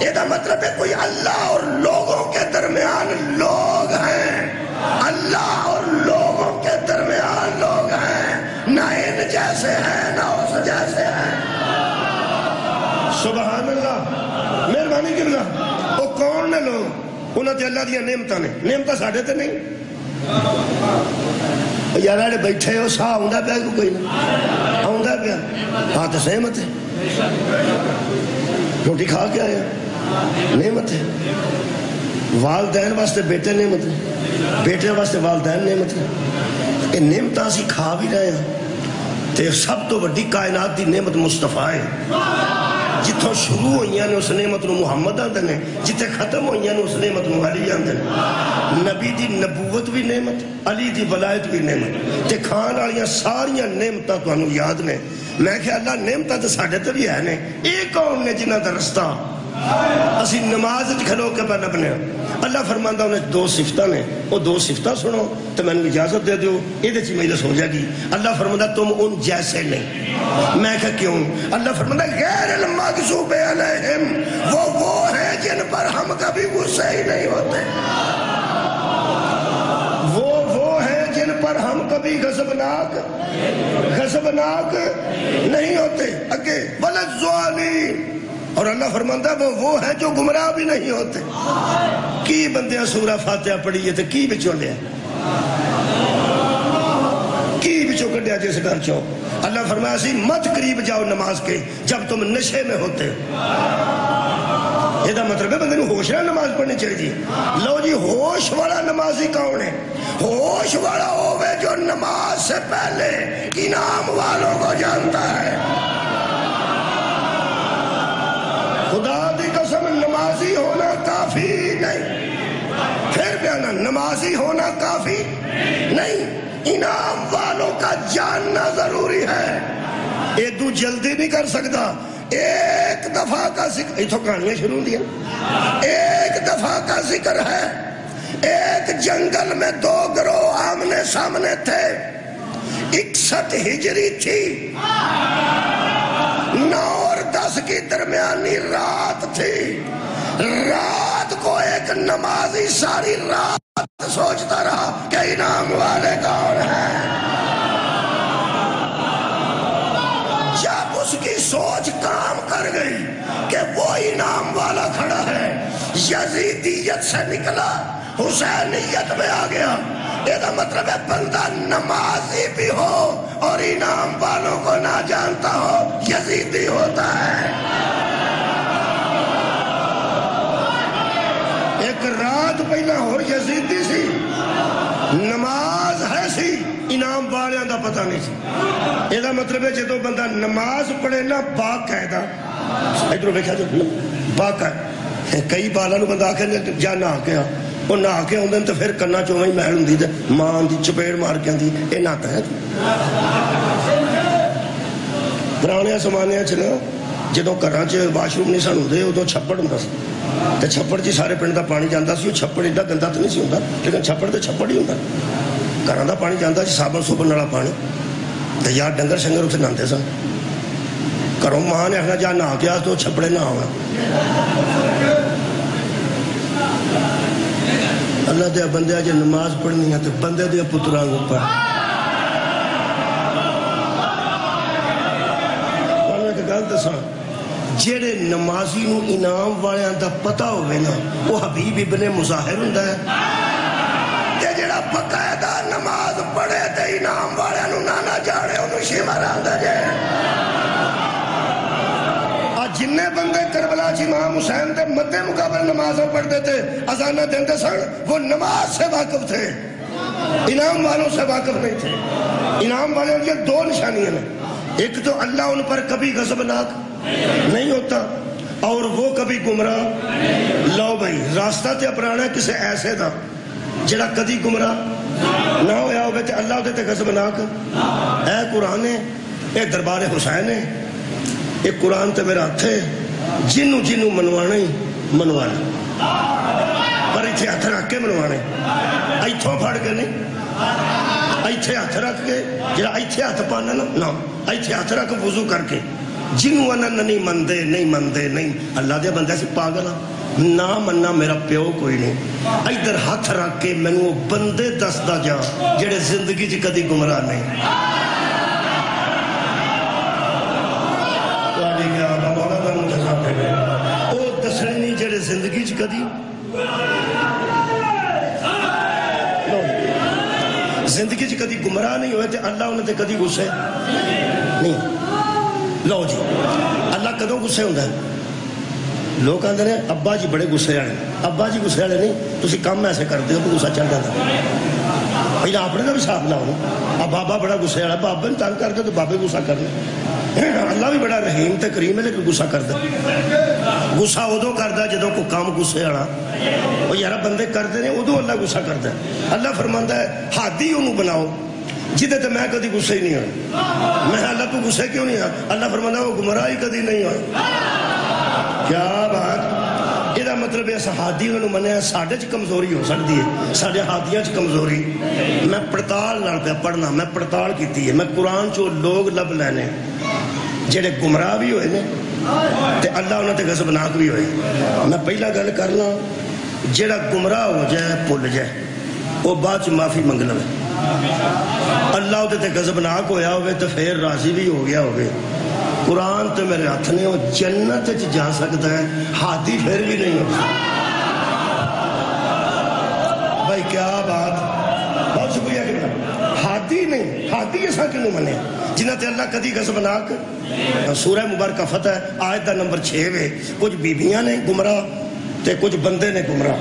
یہ مطلب ہے کوئی اللہ اور لوگوں کے درمیان لوگ ہیں، اللہ اور لوگوں کے درمیان لوگ ہیں، نہ ان جیسے ہیں نہ اس جیسے ہیں. سبحان اللہ. مہربانی کرنا. وہ کون نے لوگ؟ انہوں نے اللہ دیا نعمتاں نے. نعمتاں ساڑھے تے نہیں. یار اڑے بیٹھے ہو ساہ آؤندا پیا کوئی نہیں آؤندا پیا. ہاں تو سہمت ہے. روٹی کھا کے آیا نعمت ہے. والدین واسطے بیٹے نعمت ہے، بیٹے واسطے والدین نعمت ہے. یہ نعمتاں اسی کھا بھی رہے ہیں. تے سب تو بڑی کائنات دی نعمت مصطفیٰ ہے. جتوں شروع ہوئی نے اس نعمت نو محمد آندے نے، جتے ختم ہوئی نے اس نعمت نو علی آندے نے۔ نبی دی نبوت بھی نعمت، علی دی ولایت بھی نعمت، تے کھان والیاں ساریاں نعمتاں تانوں یاد نے۔ میں کہ اللہ نعمتاں تے ساڈے تے بھی ہے نے، اے کون نے جنہاں دا رستہ اسی نماز کھلو کے پہ لبنے؟ اللہ فرماندہ انہیں دو صفتہ نے، وہ دو صفتہ سنو تو میں نے اجازت دے دیو، یہ دے چی مجلس ہو جائے گی۔ اللہ فرماندہ تم ان جیسے نہیں۔ میں کہا کیوں؟ اللہ فرماندہ غیر المغضوب علیہم، وہ ہیں جن پر ہم کبھی غصے ہی نہیں ہوتے، وہ ہیں جن پر ہم کبھی غضبناک نہیں ہوتے۔ اگے وَلَلظَّالِمِينَ، اور اللہ فرماندہ وہ ہے جو گمراہ بھی نہیں ہوتے۔ کی بندیاں سورہ فاتحہ پڑھی ہے تو کی بچوں لیا، کی بچوں کٹیا جس گھر چو۔ اللہ فرمایا سی مت قریب جاؤ نماز کے جب تم نشے میں ہوتے۔ یہ دا مطلب ہے بندے نے ہوش نہ نماز پڑھنی چاہیے۔ لو جی ہوش والا نمازی کون ہے؟ ہوش والا ہوئے جو نماز سے پہلے انعام والوں کو جانتا ہے۔ خدا دی قسم نمازی ہونا کافی نہیں، پھر بیانا نمازی ہونا کافی نہیں، انعام والوں کا جاننا ضروری ہے۔ ایدو جلدی نہیں کر سکتا۔ ایک دفعہ کا ذکر، ایتھو کہانیاں شروع دیا، ایک دفعہ کا ذکر ہے۔ ایک جنگل میں دو گروہ آمنے سامنے تھے، 61 ہجری تھی، 9 اور 10 کی درمیانی رات تھی۔ رات کو ایک نمازی ساری رات سوچتا رہا کہ انعام والے کون ہیں۔ جب اس کی سوچ کام کر گئی کہ وہ انعام والا کھڑا ہے، یزیدیت سے نکلا حسینیت میں آ گیا۔ یہ مطلب ہے بندہ نمازی بھی ہو اور انعام والوں کو نہ جانتا ہو، یزیدی ہوتا ہے۔ ایک رات پہلا اور یزیدی سی، نماز ہے سی، انعام والیاں دا پتہ نہیں سی۔ یہ مطلب ہے جدو بندہ نماز پڑھے نا باقاعدہ، ادھر دیکھا جو باقاعدہ کئی بالاں نو بندہ آکھے جا نہ کے آ، وہ نہ کے ہوندے تو پھر کنا چوں ہی محل ہوندی تے ماں دی چپیڑ مار کے آندی اے نہ تے پرانے زمانے چ نا جدوں گھراں چ واش روم نہیں سن ہوندے ادوں چھپڑ ہوندا سی تے چھپڑ چ سارے پنڈ دا پانی جاندا سی۔ وہ چھپڑ ایڈا گندا تے نہیں سی ہوندا لیکن چھپڑ تے چھپڑ ہی ہوندا، گھراں دا پانی جاندا سی، صابن سوبن والا پانی تے یار ڈنگر شنگر اتنے نہاندے سن۔ گھروں ماں نے آخنا جا نہا کے آ تو چھپڑے نہ آنا۔ اللہ دیا بندے جے نماز پڑھنی ہے تو بندے دیا پتران کو پڑھ۔ ایک گل دساں، جیڑے نمازی نو انعام والیاں دا پتہ ہوئے نا وہ حبیب ابن مظاہر ہوندا ہے، تے جیڑا باقاعدہ نماز پڑھے تے انعام والیاں نو نہ جاڑے انہوں شیمہ رہندا جائے۔ جننے بندے کربلا چ امام حسین دے مدے مقابل نمازیں پڑھتے تھے، اذانیں دیندے سن، وہ نماز سے واقف تھے، انعام والوں سے واقف نہیں تھے۔ انعام والوں کی دو نشانیاں ہیں، ایک تو اللہ ان پر کبھی غضبناک نہیں ہوتا اور وہ کبھی گمراہ۔ لو بھائی راستہ تے اپنانا کسے ایسے دا جڑا کدی گمراہ نہ ہویا ہوئے تے اللہ دے تے غضبناک۔ اے قرآن ہے، اے دربار حسین ہے، ایک قرآن تے میرا ہاتھ ہے، جنوں جنوں منوانے منوانے، پر ایتھے ہاتھ رکھ کے منوانے، ایتھوں پھڑ کے نہیں، ایتھے ہاتھ رکھ کے جڑا ایتھے ہاتھ پانا نا، ایتھے ہاتھ رکھ وضو کر کے، جنوں انہاں نہیں مندے نہیں، اللہ دے بندے سے پاگل نہ مننا میرا پیو کوئی نہیں۔ ادھر ہاتھ رکھ کے میں وہ بندے دسدا جا جڑے زندگی چ کدی گمراہ نہیں۔ وہ دسنے نہیں جڑے زندگی چ کدی زندگی چ کدی گمراہ نہیں ہوئے تے اللہ انہوں نے کدی غصے نہیں۔ لو جی اللہ کدوں غصے ہوندہ ہے؟ لوگ کہتے ہیں ابا جی بڑے غصے والے، ابا جی غصے والے نہیں، تسی کام ایسے کرتے ہو تو غصہ چڑھ جاتا پہلے اپنے کا بھی صاف لاؤ۔ اب بابا بڑا غصے والا، بابے نے تنگ کر کے تو بابے غصہ کرنا۔ اللہ بھی بڑا رحیم تے کریم ہے لیکن غصہ کردا غصہ ادو کردا جدوں کوئی کام غصے والا وہ یار بندے کرتے ہیں ادو اللہ غصہ کردا ہے اللہ فرماندا ہے ہادی انہوں بناؤ جدے تے میں کدی غصے ہی نہیں ہوئے میں اللہ تو غصے کیوں نہیں ہاں اللہ فرماندا وہ گمراہی کدی نہیں ہوئے کیا بات یہ مطلب ہے ہادی انہوں منیا ساڈے چ کمزوری ہو سکتی ہے ساڈے ہادیاں چ کمزوری میں پڑتال نال پہ پڑھنا میں پڑتال کیتی ہے میں قرآن چو لوگ لب لینے جڑے گمراہ بھی ہوئے نے تے اللہ انہوں تے غضبناک بھی ہوئے میں پہلا گل کرنا جڑا گمراہ ہو جائے بھول جائے وہ بعد چ معافی منگ لے اللہ وہ تے غضبناک ہویا ہوئے تو پھر راضی بھی ہو گیا ہوئے قرآن تو میرے ہاتھ نے وہ جنت جا سکتا ہے ہادی پھر بھی نہیں ہوتا بھائی کیا بات بہت شکریہ کہ ہادی نہیں ہادی ایسا کیوں منے جنہ تے اللہ کدی غضبناک سورہ مبارکہ فتح آیت دا نمبر 6 ہے کچھ بیبیاں نے گمراہ تے کچھ بندے نے گمراہ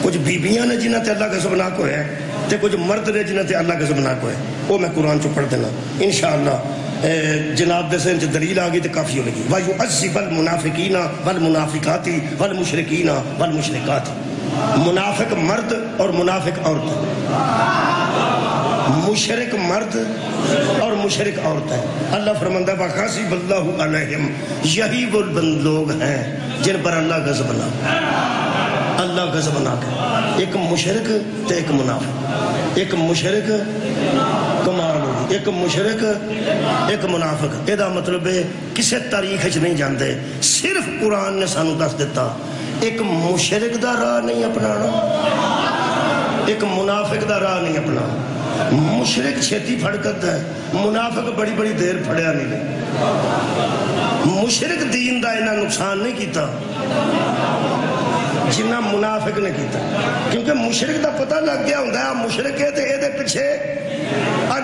کچھ بیبیاں نے جنہ تے اللہ غضبناک ہوئے تے کچھ مرد نے جنہ تے اللہ غضبناک ہوئے وہ میں قرآن چو پڑھ دینا انشاءاللہ جناب دے سے دلیل آگئی تو کافی ہوگی وَيُعَذِّبَ الْمُنَافِقِينَ وَالْمُنَافِقَاتِ وَالْمُشْرِكِينَ وَالْمُشْرِكَاتِ منافق مرد اور منافق عورت مشرک مرد اور مشرک عورت ہے اللہ فرماندہ وَغَضِبَ اللَّهُ عَلَيْهِمْ یہی وہ لوگ ہیں جن پر اللہ غضبناک اللہ غضبناک ہے ایک مشرک تے ایک منافق ایک مشرک کمال ہوگی ایک مشرک ایک منافق یہ مطلب ہے کسے تاریخ نہیں جاندے صرف قرآن نے سانو دس دیتا ایک مشرک دا راہ نہیں اپنانا ایک منافق دا راہ نہیں اپنانا مشرک چھتی پھڑ کرتا ہے منافق بڑی بڑی دیر پھڑیا نہیں مشرک دین دا انہاں نقصان نہیں کیتا جنہ منافق نے کیتا کیونکہ مشرک دا پتہ لگ گیا ہوندہ ہے مشرک ہے تے اے دے پیچھے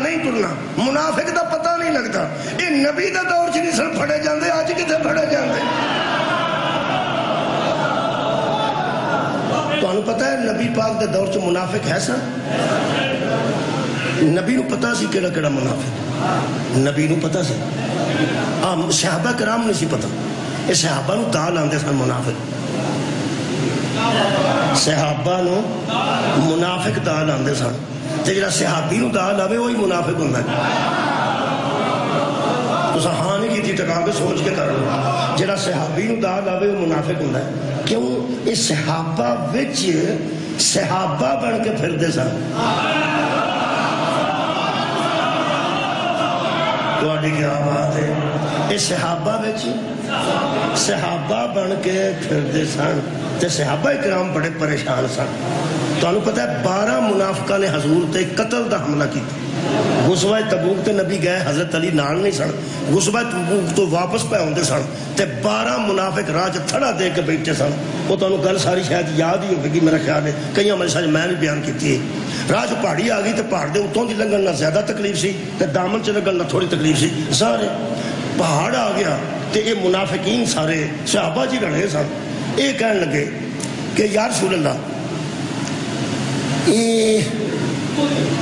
نہیں ٹرنا منافق دا پتہ نہیں لگتا یہ نبی دا دور چ نہیں سن پھڑے جاندے آج کتے پھڑے جاندے تو انہوں پتہ ہے نبی پاک دے دور چ منافق ہے سن نبی نو پتہ سی کیڑا کیڑا منافق نبی نو پتہ سی صحابہ کرام نہیں سی پتہ یہ صحابہ نو دال آندے سن منافق صحابہ نو منافق دال آندے سن تے جڑا صحابی نو دال آوے وہی منافق ہوندا ہے تو ہاں نہیں کیتی ٹکا کے سوچ کے کر لو جڑا صحابی نو دال آوے وہ منافق ہوندا ہے کیوں اس صحابہ وچ صحابہ بن کے پھردے سن تواڈی کیا بات ہے اس صحابہ وچ صحابہ بن کے پھردے سن تے صحابہ اکرام بڑے پریشان سن تو انہوں پتہ ہے 12 منافقہ نے حضور تے قتل دا حملہ کیتا غزوہ تبوک تے نبی گئے حضرت علی نال نہیں سن غزوہ تبوک تو واپس پہ ہوندے سن تے 12 منافق راج تھڑا دے کے بیٹھے سن وہ تو انہوں گل ساری شاید یاد ہی ہوگی میرا خیال ہے کئی عمل شاید میں نے بیان کیتی ہے راج پہاڑی آگئی تے پہاڑ دے اتوں دی لنگن نہ زیادہ تکلیف سی تے دامن چ لگن نہ تھوڑی تکلیف سی سارے پہاڑ آ گیا تے یہ منافقین سارے صحابہ جی رڑے سن یہ کہنے لگے کہ یا رسول اللہ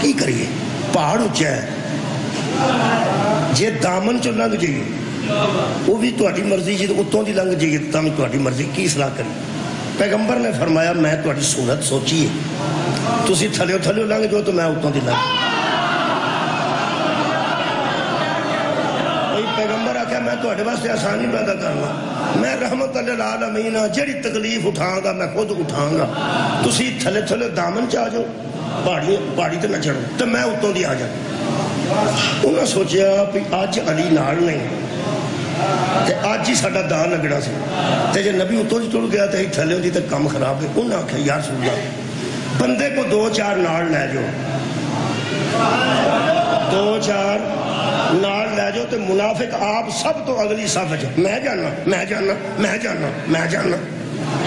کی کریے پہاڑ اچھا ہے جے دامن چو لنگ جائیے وہ بھی تہاڈی مرضی جی اتوں دی لنگ جائیے تاں بھی تہاڈی مرضی کی صلاح کری پیغمبر نے فرمایا میں تہاڈی صورت سوچی ہے تسی تھلیو تھلیو لنگ جو تو میں اتوں دی لنگ پیغمبر آکھا میں تہاڈے واسطے آسانی پیدا کرنا میں رحمت للعالمین جڑی تکلیف اٹھاؤں گا میں خود اٹھاؤں گا تسی تھلے تھلے دامن چاہ جاؤ پہاڑی تے نہ چڑھو تو میں اتوں دی آ جاؤں انہوں سوچیا کہ آج علی نال نہیں تے آج ہی ساڈا دا لگنا سی تے جے نبی اتوں دی ٹر گیا تے تھلے ہوندی تے کم خراب ہے انہوں نے آکھا یا رسول اللہ بندے کو 2-4 نال لے جاؤ 2-4 نال لے جاؤ تے منافق آپ سب تو اگلی صف جو میں جانا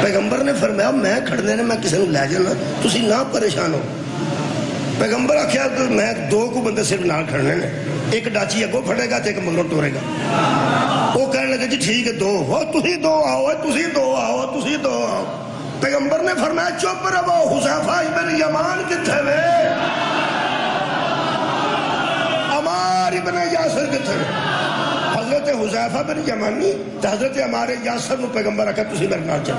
پیغمبر نے فرمایا میں کھڑنے نے میں کسی نے لے جانا تسی نہ پریشان ہو پیغمبر آکھیا کہ میں 2 کو بندے صرف نال کھڑنے نے ایک ڈاچی اگوں پھڑے گا تے ایک مگروں ٹورے گا وہ کہنے لگے جی ٹھیک ہے 2 ہو تسی 2 آؤ تسی 2 آؤ پیغمبر نے فرمایا چپ رہو حذیفہ ابن یمان کتھے وے عمار ابن یاسر کتھے وے حضرت حذیفہ بن یمانی تو حضرت ہمارے یاسر نو پیغمبر آکھا تسی میرے نال چل.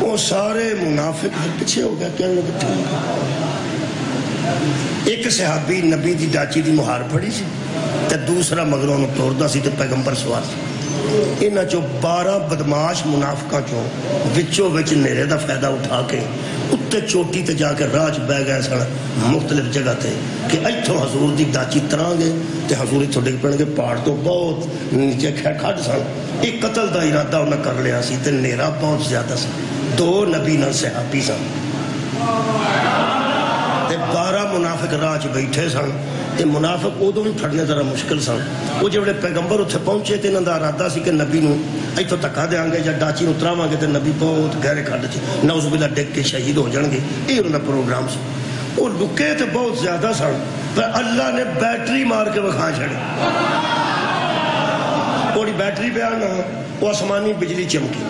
وہ سارے منافق پیچھے ہو گیا کہنے لگے ٹھیک. ایک صحابی نبی دی ڈاچی دی مہار پڑی سی تے دوسرا مگروں نو توڑدا سی تے پیغمبر سوار سی. انہاں چو 12 بدماش منافقاں چو وچوں وچ نیرے دا فائدہ اٹھا کے اتے چوٹی تے جا کے راج بہ گئے سن مختلف جگہ تے کہ ایتھوں حضور دی ڈاچی تراں گے تے حضور ایتھوں ڈگ پڑن گے پہاڑ تو بہت نیچے کھڈ سن. ایک قتل دا ارادہ انہاں کر لیا سی تے نیرا بہت زیادہ سی. 2 نبی نال صحابی سن تے 12 منافق راہ چ بیٹھے سن. یہ منافق ادو بھی پھڑنے ذرا مشکل سن. وہ جڑے پیغمبر اتنے پہنچے تو انہوں کا ارادہ سی کہ نبی نو اتوں دھکا دیا گے یا ڈاچی نو تراواں گے تو نبی بہت گہرے کھڈ چ نعوذ باللہ ڈگ کے شہید ہو جان گے. یہ انہوں کا پروگرام سی. وہ لکے تو بہت زیادہ سن پر اللہ نے بیٹری مار کے وکھا چھڑی. تھوڑی بیٹری پہ آنا وہ آسمانی بجلی چمکی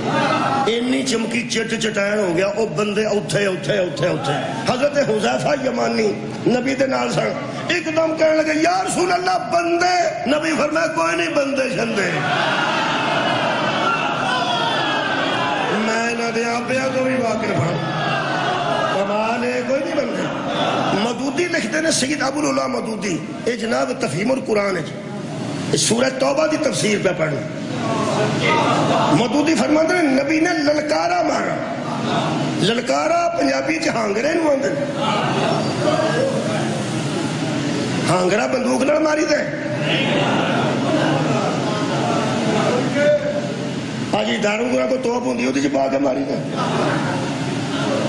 اینی چمکی چٹ چٹائن ہو گیا. وہ بندے اٹھے اٹھے اٹھے اٹھے. حضرت حذیفہ یمانی نبی دے نال سن. ایک دم کہنے لگے یا رسول اللہ بندے. نبی فرمایا کوئی نہیں بندے شندے میں نہ دیا پیا تو بھی واقع ہوں کمال ہے کوئی نہیں بندے. مدودی لکھتے ہیں سید ابو العلا مدودی یہ جناب تفہیم القرآن ہے سورہ توبہ دی تفسیر پہ پڑھنا. مدودی فرماتے ہیں نبی نے للکارا مارا. للکارا پنجابی چ ہانگرے نو آندے ہانگرا بندوق نال ماری دے. آج دارو گرا کو توپ ہوندی اودے چ پا کے ماری دے.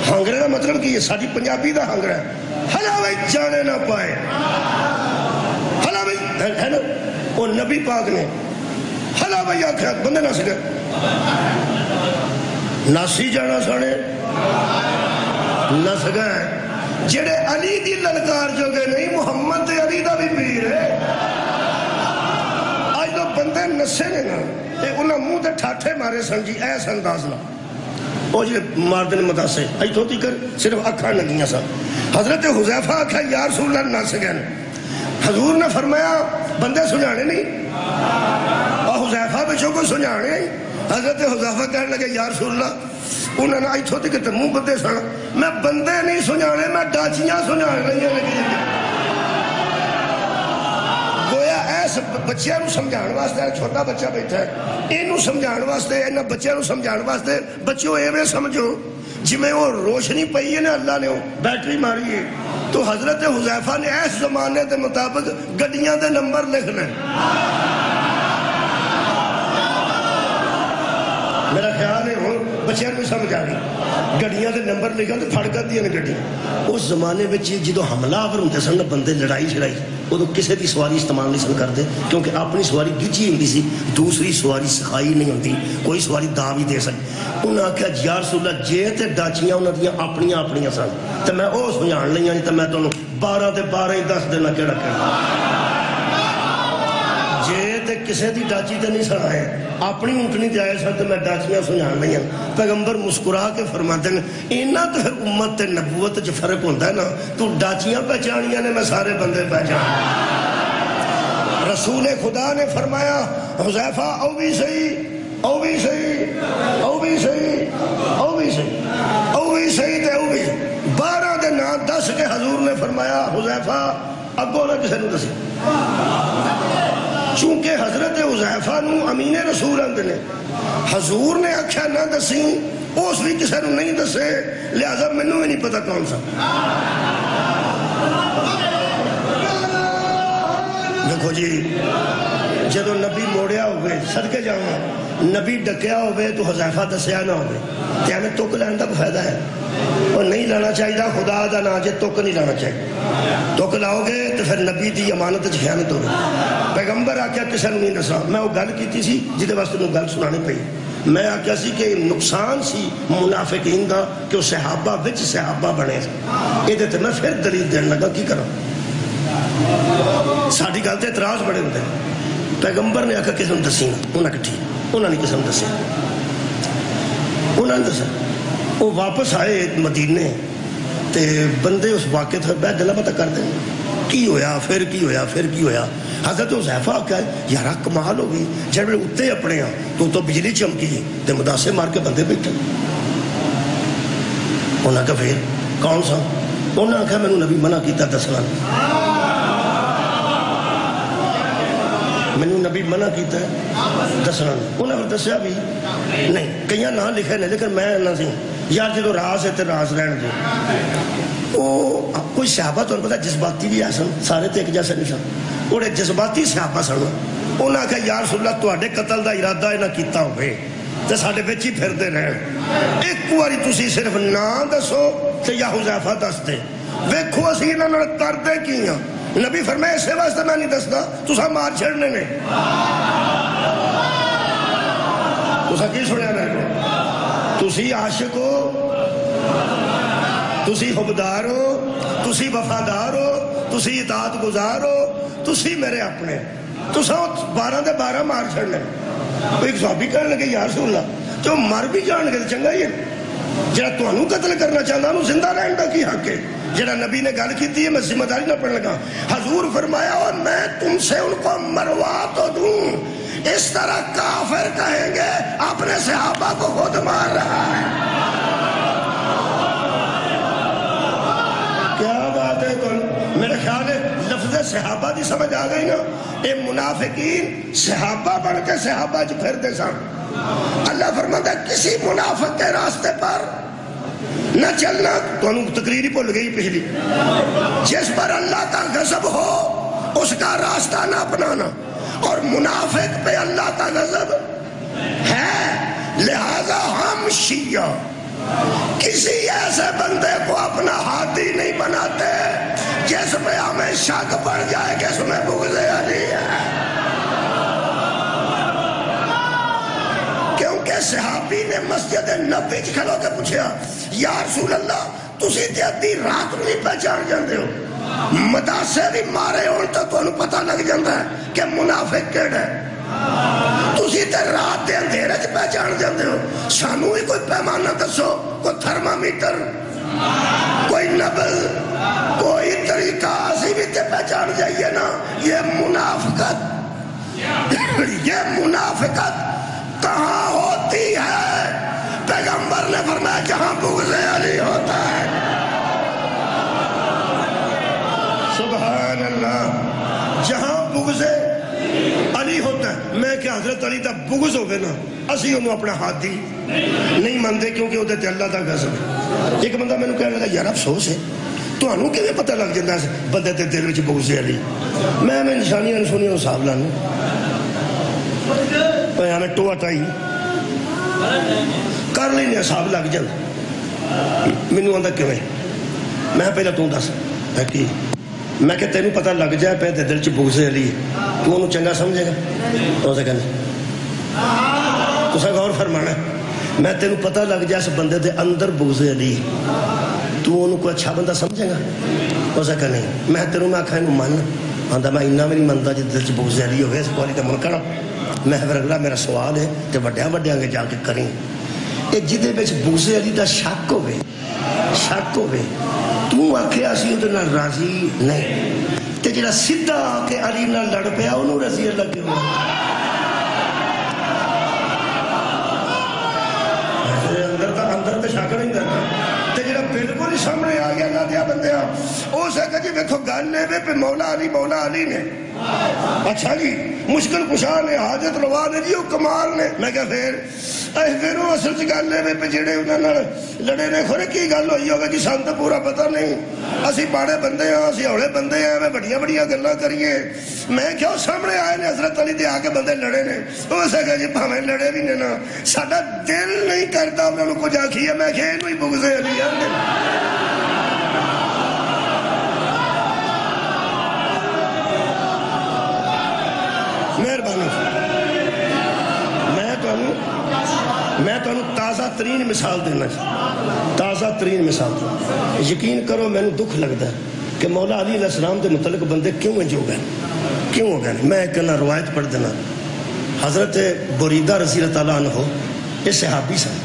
ہانگرے دا مطلب کی ہے ساری پنجابی دا ہانگرا ہلا بھائی جانے نہ پائے. ہلا بھائی ہے نا وہ نبی پاک نے ہلا بھائی آخیا بندے نس گئے. ناسی جانا ساڑے نس گئے. جڑے علی دی للکار جو گئے نہیں محمد تے علی دا بھی پیر ہے. آج تو بندے نسے نے نا تے انہاں منہ تے ٹھاٹھے مارے سن جی ایس انداز نا وہ جڑے مار دن مداسے ایتھوں ہوتی کر صرف اکھاں لگیاں سن. حضرت حذیفہ آکھا یا رسول اللہ نس گئے. حضور نے فرمایا بندے سنجھانے نہیں اور حذیفہ بچوں کو سنجھانے. حضرت حذیفہ کہنے لگے یا رسول اللہ انہوں نے ایتھوں تک تے منہ بندے سن. میں بندے نہیں سنجھانے میں ڈاچیاں سنجھان رہی ہیں. گویا ایس بچیاں نو سمجھان واسطے چھوٹا بچہ بیٹھا ہے اینو سمجھان واسطے انہاں بچیاں نو سمجھان واسطے بچوں ایویں سمجھو جویں وہ روشنی پئی ہے نا اللہ نے بیٹری ماری ہے. تو حضرت حذیفہ نے ایس زمانے دے مطابق گڈیاں دے نمبر لکھ لیں. میرا خیال ہے ہوں بچیاں کو سمجھ آ گئی گڈیاں دے نمبر لکھا تو پھڑ کر دیا گڈی. اس زمانے میں جدو حملہ آور ہوتے سن بندے لڑائی چھڑائی ادو کسی بھی سواری استعمال نہیں سن کرتے کیونکہ اپنی سواری گچی ہوتی سی دوسری سواری سکھائی نہیں ہوتی کوئی سواری دا بھی دے سکتی. انہوں نے آخیا یا رسول اللہ جے تے ڈاچیاں انہوں دیا اپنی اپنی سن تو میں وہ سمجھان لیا نہیں تو میں تمہیں 12 تے 12 ہی دس دینا کہڑا کہنا. جے تے کسے دی ڈاچی تے نہیں سن آئے اپنی اونٹنی تے آئے سن تو میں ڈاچیاں سنجھان لیا. پیغمبر مسکرا کے فرماتے ہیں اینا تو پھر امت تے نبوت جو فرق ہوتا ہے نا تو ڈاچیاں پہچانیاں نے میں سارے بندے پہچان. رسول خدا نے فرمایا حذیفہ او بھی صحیح او بھی صحیح او بھی صحیح او بھی صحیح او بھی صحیح تے او بھی 12 دے نام 10 کے حضور نے فرمایا حذیفہ اگوں نہ کسی نے دسی. چونکہ حضرت حذیفہ نو امین رسول آندے نے حضور نے آکھیا نہ دسی اس بھی کسی نے نہیں دسے لہذا مینوں بھی نہیں پتا کون سا. دیکھو جی جدو نبی موڑیا ہوئے صدقے جاؤں نبی ڈکیا ہوئے تو حذیفہ دسیا نہ ہوئے تے ہمیں تک لین کا فائدہ ہے. اور نہیں لانا چاہیے خدا دا نا جے تک نہیں لانا چاہیے. تک لاؤ گے تو پھر نبی دی امانت خیانت ہوگی. پیغمبر آکھیا کسی نے نہیں دسا. میں وہ گل کی سی جہدے واسطے میں گل سنانی پئی. میں آکھیا سی کہ نقصان سی منافقین دا کہ وہ صحابہ وچ صحابہ بنے سن. یہ میں پھر دلیل دین لگا کی کروں. ساری گل تے اعتراض بڑے ہوتے ہیں. پیغمبر نے آکھا کسی نے دسی نا انہیں کٹھی انہوں نے کسی نے دسیا انہوں نے دسا. وہ واپس آئے مدینے تے بندے اس واقعے تھے بیٹھ دلا پتہ کر دیں کی ہویا پھر کی ہویا پھر کی ہویا. حضرت حذیفہ کہا یارا کمال ہو گئی جب میں اتنے اپنے ہاں تو بجلی چمکی تے مداسے مار کے بندے بیٹھے. انہوں نے کہا پھر کون سا؟ انہوں نے کہا میں نے نبی منع کیتا دسنا, میں نے نبی منع کیتا ہے دسنا. انہوں نے دسیا بھی نہیں, کئی نہ لکھے نہیں لیکن میں نہ سی یار جو راز ہے تو راز رہن دے. وہ کوئی صحابہ تو پتا جذباتی بھی آسن, سارے تو ایک جیسے نہیں سن, وہ جذباتی صحابہ سن. انہوں نے کہا یا رسول اللہ تواڈے قتل دا ارادہ نہ کیتا ہوئے تے ساڈے وچ ہی پھردے رہن, ایک واری تسی صرف نام دسو تے یا حذیفہ دس دے, ویکھو اسی انہاں نال کردے کی ہاں. نبی فرمایا اسے واسطے میں نہیں دسدا تساں مار چھڑنے نے. تساں کی سنیا میرے کو؟ تسی عاشق ہو, تسی حبدار ہو, تسی وفادار ہو, تسی اطاعت گزار ہو, تسی میرے اپنے, تساں 12 دے 12 مار چھڑنے. ایک صحابی کہنے لگے یا رسول اللہ جو مر بھی جان گے چنگا ہی ہے, جڑا تانوں قتل کرنا چاہتا انہوں زندہ رہن دا کی حق ہے؟ جڑا نبی نے گل کی ہے میں ذمہ داری نہ پڑھنے لگا. حضور فرمایا اور میں تم سے ان کو مروا تو دوں, اس طرح کافر کہیں گے اپنے صحابہ کو خود مار رہا ہے. کیا بات ہے؟ تو میرے خیال ہے لفظ صحابہ دی سمجھ آ گئی نا. اے منافقین صحابہ بن کے صحابہ جو پھر سن. اللہ فرماتا ہے کسی منافق کے راستے پر نہ چلنا. تو انہوں تقریر ہی بھول گئی پچھلی, جس پر اللہ کا غضب ہو اس کا راستہ نہ اپنانا, اور منافق پہ اللہ کا غضب ہے, لہذا ہم شیعہ کسی ایسے بندے کو اپنا ہاتھی نہیں بناتے جس پہ ہمیں شک پڑ جائے کہ اس میں بغض علی ہے. کیونکہ صحابی نے مسجد نبی کھلو کے پوچھا یا رسول اللہ تسی تے ادھی رات نہیں پہچان جاندے ہو, مداسے بھی مارے ہون تو تانوں پتہ لگ جاندا ہے کہ منافق کیڑا ہے, تسی تے رات دے اندھیرے چ پہچان جاندے ہو. سانوں ہی کوئی پیمانہ دسو, کوئی تھرمامیٹر, کوئی نبض, کوئی طریقہ اسی بھی تے پہچان جائیے نا. یہ منافقت یہ منافقت کہاں ہوتی ہے؟ پیغمبر نے فرمایا جہاں بغض علی ہوتا ہے. سبحان اللہ, جہاں بغض علی ہوتا ہے. میں کہ حضرت علی دا بغض ہوگے نا اسی انہوں اپنا ہاتھی نہیں مانتے کیونکہ وہ دیتے اللہ دا غضب. ایک بندہ میں نے کہنے لگا یار افسوس ہے تو انہوں کے بھی پتہ لگ جاتا ہے بندے تے دل وچ بغض علی. میں نشانیاں سنیاں صاحب لانوں ہمیں ٹوہ ٹائی کر لینے صاحب لگ جان. مینوں آندا کیویں؟ میں پہلے تو دس میں کہ تینوں پتہ لگ جائے پہ دل چ بغض علی تو انہوں چنگا سمجھے گا؟ اسے کہنا تساں غور فرمانا, میں تینوں پتہ لگ جائے اس بندے دے اندر بغض علی تو انہوں کو اچھا بندہ سمجھے گا؟ اسے کہنا میں تینوں میں آکھا انہوں مان آندا میں انہا بھی نہیں منتا جی دل چ بغض علی ہوئے اس کولی تے منکر. میں پھر اگلا میرا سوال ہے کہ وڈیاں وڈیاں کے جا کے کریں اے جدے وچ بغض علی دا شک ہوئے تو آکھے اسی اودے نال راضی نہیں تے جڑا سیدھا آ کے علی نال لڑ پیا انہوں رضی اللہ کیوں؟ اندر تے شک نہیں کرنا تے جڑا بالکل سامنے آ گیا اللہ دیا بندے او سے کہ جی ویکھو گل لے پہ مولا علی نے اچھا جی مشکل کشا نے حاجت روا نے جی وہ کمال نے. میں کہا پھر وہ اصل چ گل لے پہ جڑے انہوں نے لڑے نے خورے کی گل ہوئی ہوگا جی سان تو پورا پتہ نہیں, اسی باڑے بندے ہیں اسی ہولے بندے ہیں, میں بڑیاں بڑیاں گلاں کریے. میں کیا سامنے آئے نے حضرت علی دے آ کے بندے لڑے نے, وہ سے کہ جی بھاویں لڑے بھی نے نا ساڈا دل نہیں کرتا انہوں نے کچھ آکھیے. میں کہ اینوں ہی بغض علی آندے. مہربانی میں تو تازہ ترین مثال دینا تازہ ترین مثال. یقین کرو میں نے دکھ لگتا ہے کہ مولا علی علیہ السلام کے متعلق بندے کیوں ہو گئے. میں ایک روایت پڑھ دینا. حضرت بریدہ رضی اللہ تعالیٰ عنہ یہ صحابی سن,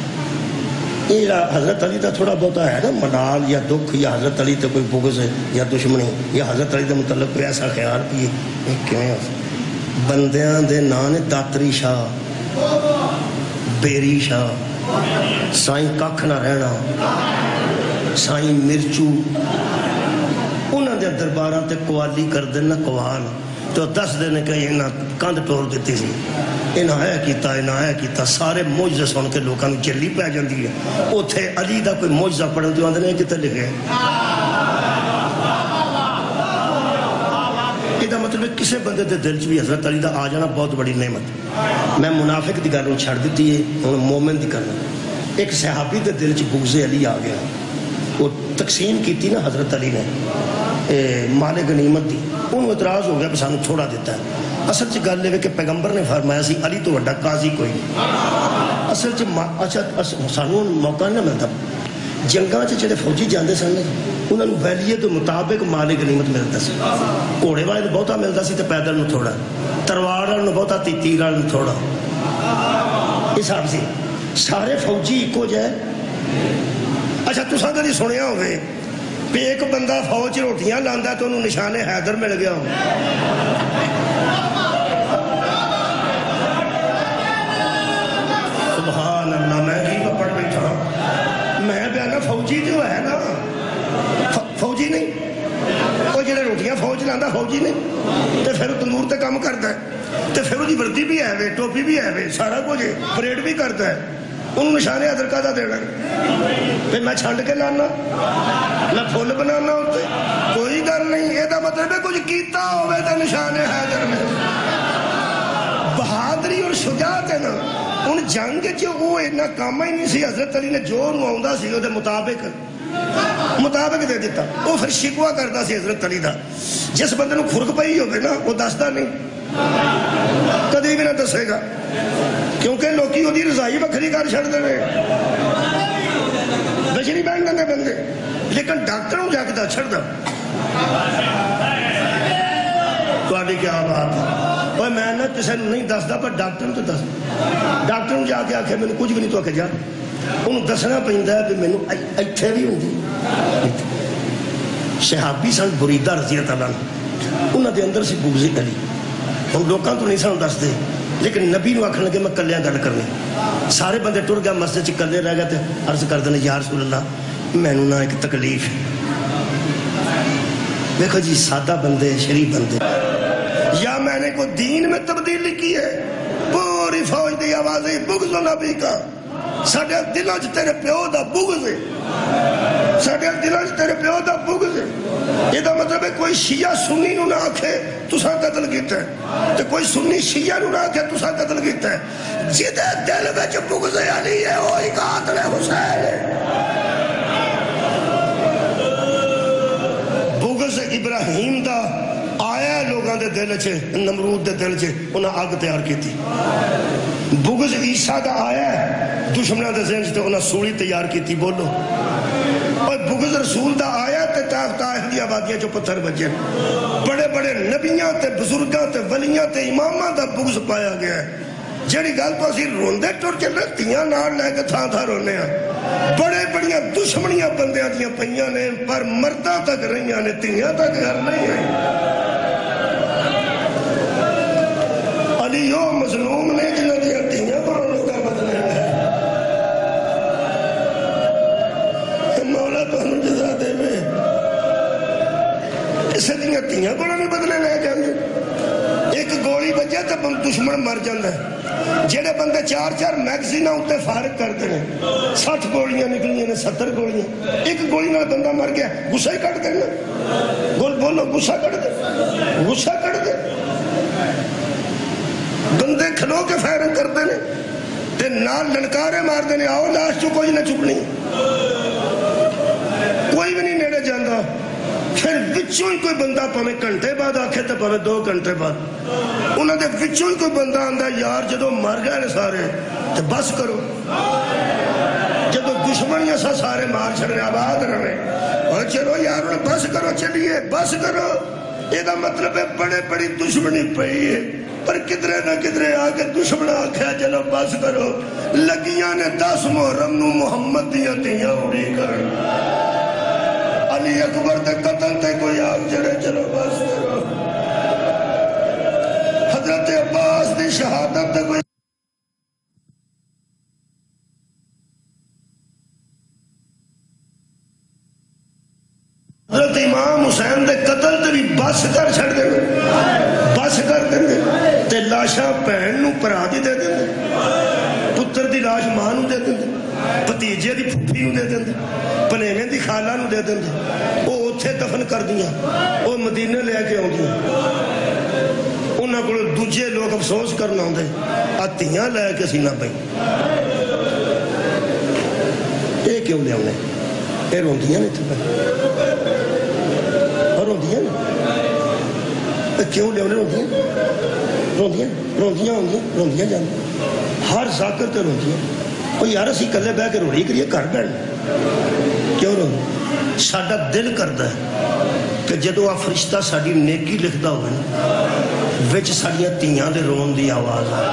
یہ حضرت علی کا تھوڑا بہت ہے نا ملال یا دکھ یا حضرت علی تے کوئی بغض یا دشمنی یا حضرت علی کے متعلق کوئی ایسا خیال بھی ہے کیوں بندیاں دے نام نے داتری شاہ بیری شاہ سائیں ککھ نہ رہنا سائیں مرچو انہوں دے درباراں تے قوالی کر دینا قوال تو 10 دن کہ انہاں کندھ ٹور دیتی سی انہاں ہے کیتا سارے معجزے سن کے لوگوں نے جلی پہ جاندی ہے اوتھے علی دا کوئی معجزہ پڑھن تو آندے نے کتے لکھے یہ مطلب ہے کسے بندے دے دل چ بھی حضرت علی دا آ جانا بہت بڑی نعمت میں منافق دی گل چھڑ دیتی ہے ہن مومن دی کرنا ایک صحابی دے دل چ بغض علی آ گیا وہ تقسیم کیتی نا حضرت علی نے مال غنیمت دی انہوں اعتراض ہو گیا کہ سانو تھوڑا دیتا ہے اصل چ گل ہے کہ پیغمبر نے فرمایا سی علی تو وڈا قاضی کوئی نہیں اصل چ اچھا سانو موقع نہیں ملتا جنگاں چ جڑے فوجی جاندے سن انہوں نے ویلیے کے مطابق مال غنیمت ملتا سی گھوڑے والے نوں بہتا ملتا سی تے پیدل نوں تھوڑا تلوار والے نوں بہتا تیر والے نوں تھوڑا حساب سی سارے فوجی ایکو جائے اچھا تساں کدی سنیا ہوئے کہ ایک بندہ فوج روٹیاں لاندا تو انہوں نشان حیدر مل گیا ہو سبحان اللہ میں کی پڑھ بیٹھا میں بیانا فوجی جو ہے نا فوجی نہیں وہ جڑے روٹیاں فوج لاندا فوجی نہیں تے پھر تندور تے کام کرتا ہے تے پھر وہ وردی بھی ہے وے ٹوپی بھی ہے وے سارا کچھ پریڈ بھی کرتا ہے انہوں نشان حیدر کا دینا پھر میں چھنڈ کے لانا میں پھول بنانا ہوتے کوئی گل نہیں یہ دا مطلب ہے کچھ کیتا ہوئے تو نشان حیدر میں بہادری اور شجاعت ہے نا ان جنگ جو وہ اتنا کام ہی نہیں سی حضرت علی نے جو انہوں آؤں سی وہ دے مطابق دے دیتا وہ پھر شکوہ کرتا سی حضرت علی دا جس بندے نو خورک پئی ہوئے نا وہ دستا نہیں کدی بھی نہ دسے گا کیونکہ لوکی ہوتی رضائی بکھری کر چھڑ دے بچری بین دے بندے لیکن ڈاکٹروں جا کے دا چھڑ دا تو آڈی کیا بات ہے اور میں نے کسی نہیں دس دا پر ڈاکٹروں تو دس ڈاکٹروں جا کے آکھے میں نے کچھ بھی نہیں تو آکھے جا انہوں دسنا پہندہ ہے کہ میں نے ایتھے بھی ہوں دی صحابی سن بریدہ رضی اللہ عنہ انہوں دے اندر سے بغض علی ہم لوگاں تو نہیں سن دس دے لیکن نبی نو آکھن لگے میں کلیاں گل کرنی سارے بندے ٹر گیا مسجد چ کلے رہ گئے تے عرض کر دینے یا رسول اللہ میں نو نہ ایک تکلیف دیکھو جی سادہ بندے شریف بندے یا میں نے کوئی دین میں تبدیلی کی ہے پوری فوج دی آوازیں بغض نبی کا ساڈے دلاں چ تیرے پیو دا بغض ہے ساڈے دلاں چ تیرے پیو دا بغض ہے یہ دا مطلب ہے کوئی شیعہ سنی نو نہ آکھے تساں قتل کیتا ہے تے کوئی سنی شیعہ نو نہ آکھے تساں قتل کیتا ہے جدے دل وچ بغض علی ہے وہی قاتل حسین ہے بغض ابراہیم دا آیا لوگاں دے دل چ نمرود دے دل چ انہاں اگ تیار کیتی بغض عیسیٰ دا آیا ہے دشمنوں دے ذہن تے انہاں سولی تیار کیتی بولو اور بغض رسول دا آیا تے طائف دی آبادیاں جو پتھر بجے بڑے بڑے نبیاں تے بزرگاں تے ولیاں تے اماماں دا بغض پایا گیا ہے جڑی گل تو اسی روندے ٹر کے تیاں نال لے کے تھاں تھاں رونے ہیں بڑے بڑیاں دشمنیاں بندیاں دیاں پئیاں نے پر مرداں تک رہیاں نے تیاں تک گھر نہیں ہیں علی وہ مظلوم نے جنہاں دیاں تیاں پر لوگاں بدلے مولا تو ہم جزا دے میں کسے دیاں تیاں پر نہیں بدلے لے جاندے ایک گولی بجے تو دشمن مر جاندہ ہے جڑے بندے 4 میگزینہ ہوتے فارغ کرتے ہیں 60 گولیاں نکلی ہیں 70 گولیاں ایک گولی نہ بندہ مر گیا غصہ ہی کٹ دینا بولو غصہ کٹ دے غصہ کٹ دے بندے کھلو کے فائرنگ کرتے ہیں تے نال للکارے مار دینے آؤ لاش جو کوئی نہ چکنی کوئی بھی نہیں نیڑے جاندہ پھر وچوں ہی کوئی بندہ پہمیں گھنٹے بعد آکھے تے پہمیں 2 گھنٹے بعد انہوں نے وچوں ہی کوئی بندہ آندہ یار جدو مر گئے سارے تے بس کرو جدو دشمنیاں سا سارے مار چھڑنے آباد رہے اور چلو یار بس کرو چلیے بس کرو یہ دا مطلب ہے بڑے بڑی دشمنی پئی ہے پر کدرے نہ کدرے آکے دشمن آکھیا چلو بس کرو لگیاں نے 10 محرم نو محمد دیاں تیاں اڑی کر علی اکبر دے قتل تے کوئی آگ جڑے چلو بس کرو حضرت عباس دی شہادت تے کوئی حضرت امام حسین دے قتل تے بھی بس کر چھڑ دے بس کر دے تے لاشاں بہن نو پرا دی دے دے پتر دی لاش ماں نو دے دے بھتیجے دی پھپھی نو دے دے پنیویں دی خالہ نو دے دے وہ اتھے دفن کر دیاں وہ مدینہ لے کے آؤں دیاں انہاں کو دوجے لوگ افسوس کرنا ہوں دے آتیاں لے کے سینہ پہ یہ کیوں لے انہیں یہ روندیاں نہیں تھے اور روندیاں نہیں کیوں لے انہیں روندیاں جاندیاں ہر ذاکر تے روندیاں وہ یار اسی کلے بہ کے روڑی کریے کر بیڑ کیوں رو ساڈا دل کردا ہے کہ جدو آ فرشتہ ساڈی نیکی لکھدا ہوئے نا وچ ساڈیاں تیاں دے رون دی آواز آئے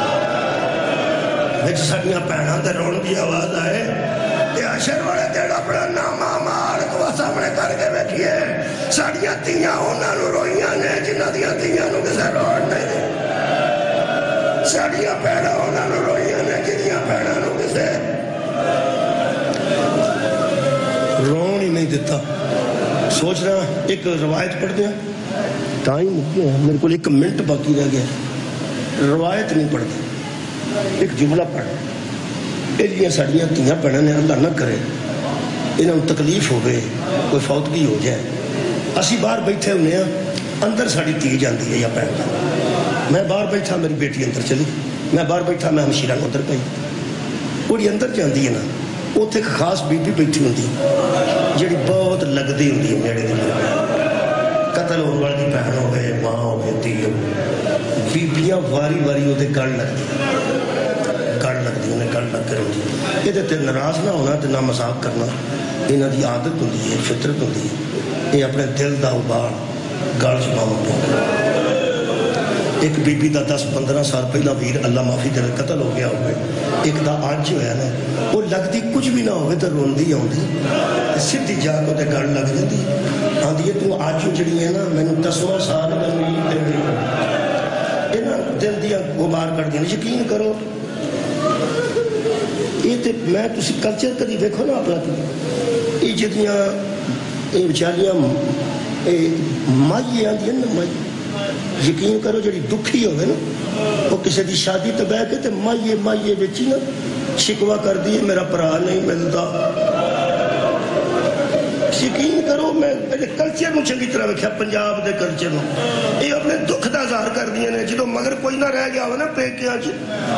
وچ ساڈیاں بہناں دے رون دی آواز آئے تے حشر والے دن اپنا نامہ مالک وا سامنے کر کے بیٹھیے ساڈیاں تیاں انہاں نوں روئیاں نے جنہاں دیاں تیاں نوں کسے روڑ نہیں دی ساڈیاں بہناں انہاں نوں روئیاں نے جنہاں بہناں نوں کسے رون ہی نہیں دیتا سوچ رہا ایک روایت پڑھ دیا ٹائم کیا ہے میرے کو 1 منٹ باقی رہ گیا روایت نہیں پڑھتی ایک جملہ پڑھ یہ لیے ساڑیاں تیاں پڑھنے نے اللہ نہ کرے انہوں تکلیف ہو گئے کوئی فوتگی ہو جائے اسی باہر بیٹھے ہونے ہیں اندر ساڑی تی جاندی ہے یا پہنتا میں باہر بیٹھا میری بیٹی اندر چلی میں باہر بیٹھا میں ہمشیرہ کو اندر پہی کوئی اندر جاندی ہے نا اتھے ایک خاص بی بی بیٹھی ہوندی جڑی بہت لگدی ہوندی ہے میرے دل قتل ہونے والی بہن ہو گئے ماں ہو گئے تی ہو بیبیاں واری واری ہوتے گڑ لگتی انہیں گڑ لگ کر ہوتی یہ تے ناراض نہ ہونا تے نہ مذاق کرنا انہاں دی عادت ہوندی ہے فطرت ہوندی ہے یہ اپنے دل دا ابار گل چلاؤں پہ ایک بی بی دا 10-15 سال پہلا ویر اللہ معافی دے قتل ہو گیا ہوئے ایک دا آج جو ہے نا وہ لگتی کچھ بھی نہ ہوئے تو روندی آؤندی سدھی جا کو تے گڑ لگ جاتی آندی ہے تو آج جو جڑی ہے نا میں نے 10 سال میں دل دی یہ نا دل دیا غبار کر دیا یقین کرو یہ تے میں تسی کلچر کدی دیکھو نا اپنا یہ جتیاں یہ بیچاریاں مائی آندی ہیں نا مائی یقین کرو جڑی دکھی ہوئے نا وہ کسی دی شادی تے بہ کے تے مائیے بچی نا شکوا کر دیئے میرا پرا نہیں ملتا یقین کرو میں کلچر نو چنگی طرح ویکھیا پنجاب دے کلچر نو یہ اپنے دکھ دا اظہار کر دیئے نے جدو مگر کوئی نہ رہ گیا ہو نا پیکیاں چ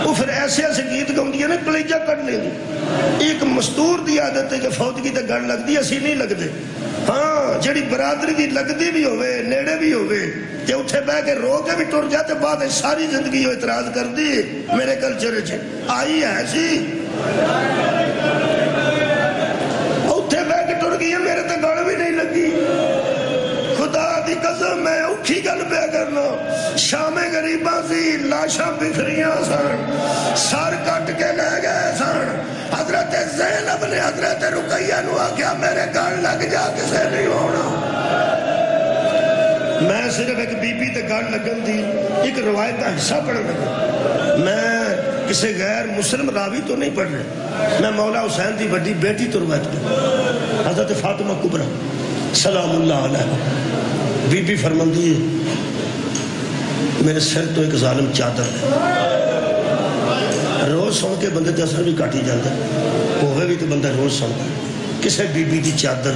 وہ پھر ایسے گیت گاؤں دیئے نے کلیجہ کٹ لیں دی ایک مستور دی عادت ہے کہ فوتگی تے گڑ لگ دی اسی نہیں لگ دے ہاں جڑی برادری دی لگدی بھی ہوئے نیڑے بھی ہوئے کہ اتھے بہ کے رو کے بھی ٹر جاتے بعد ساری زندگی ہو اعتراض کر دی میرے کلچر چھے آئی ہے سی اتھے بہ کے ٹر گئی ہے میرے تے گڑ بھی نہیں لگی خدا دی قسم میں اکھی گل پہ کرنا شام غریباں سی لاشاں بکھریاں سن سر کٹ کے لے گئے سن حضرت زینب نے حضرت رقیہ نو آکیا میرے گڑ لگ جا کسے نہیں ہونا میں صرف ایک بی بی تے گڑ لگن دی ایک روایت کا حصہ پڑھ لگا میں کسی غیر مسلم راوی تو نہیں پڑھ رہے میں مولا حسین دی بڑی بیٹی تو روایت پڑھ حضرت فاطمہ کبرا سلام اللہ علیہ بی بی فرمندی ہے میرے سر تو ایک ظالم چادر ہے روز سن کے بندے تے اثر بھی کاٹی جاتا ہے ہوئے بھی تو بندہ روز سنتا ہے کسے بی بی دی چادر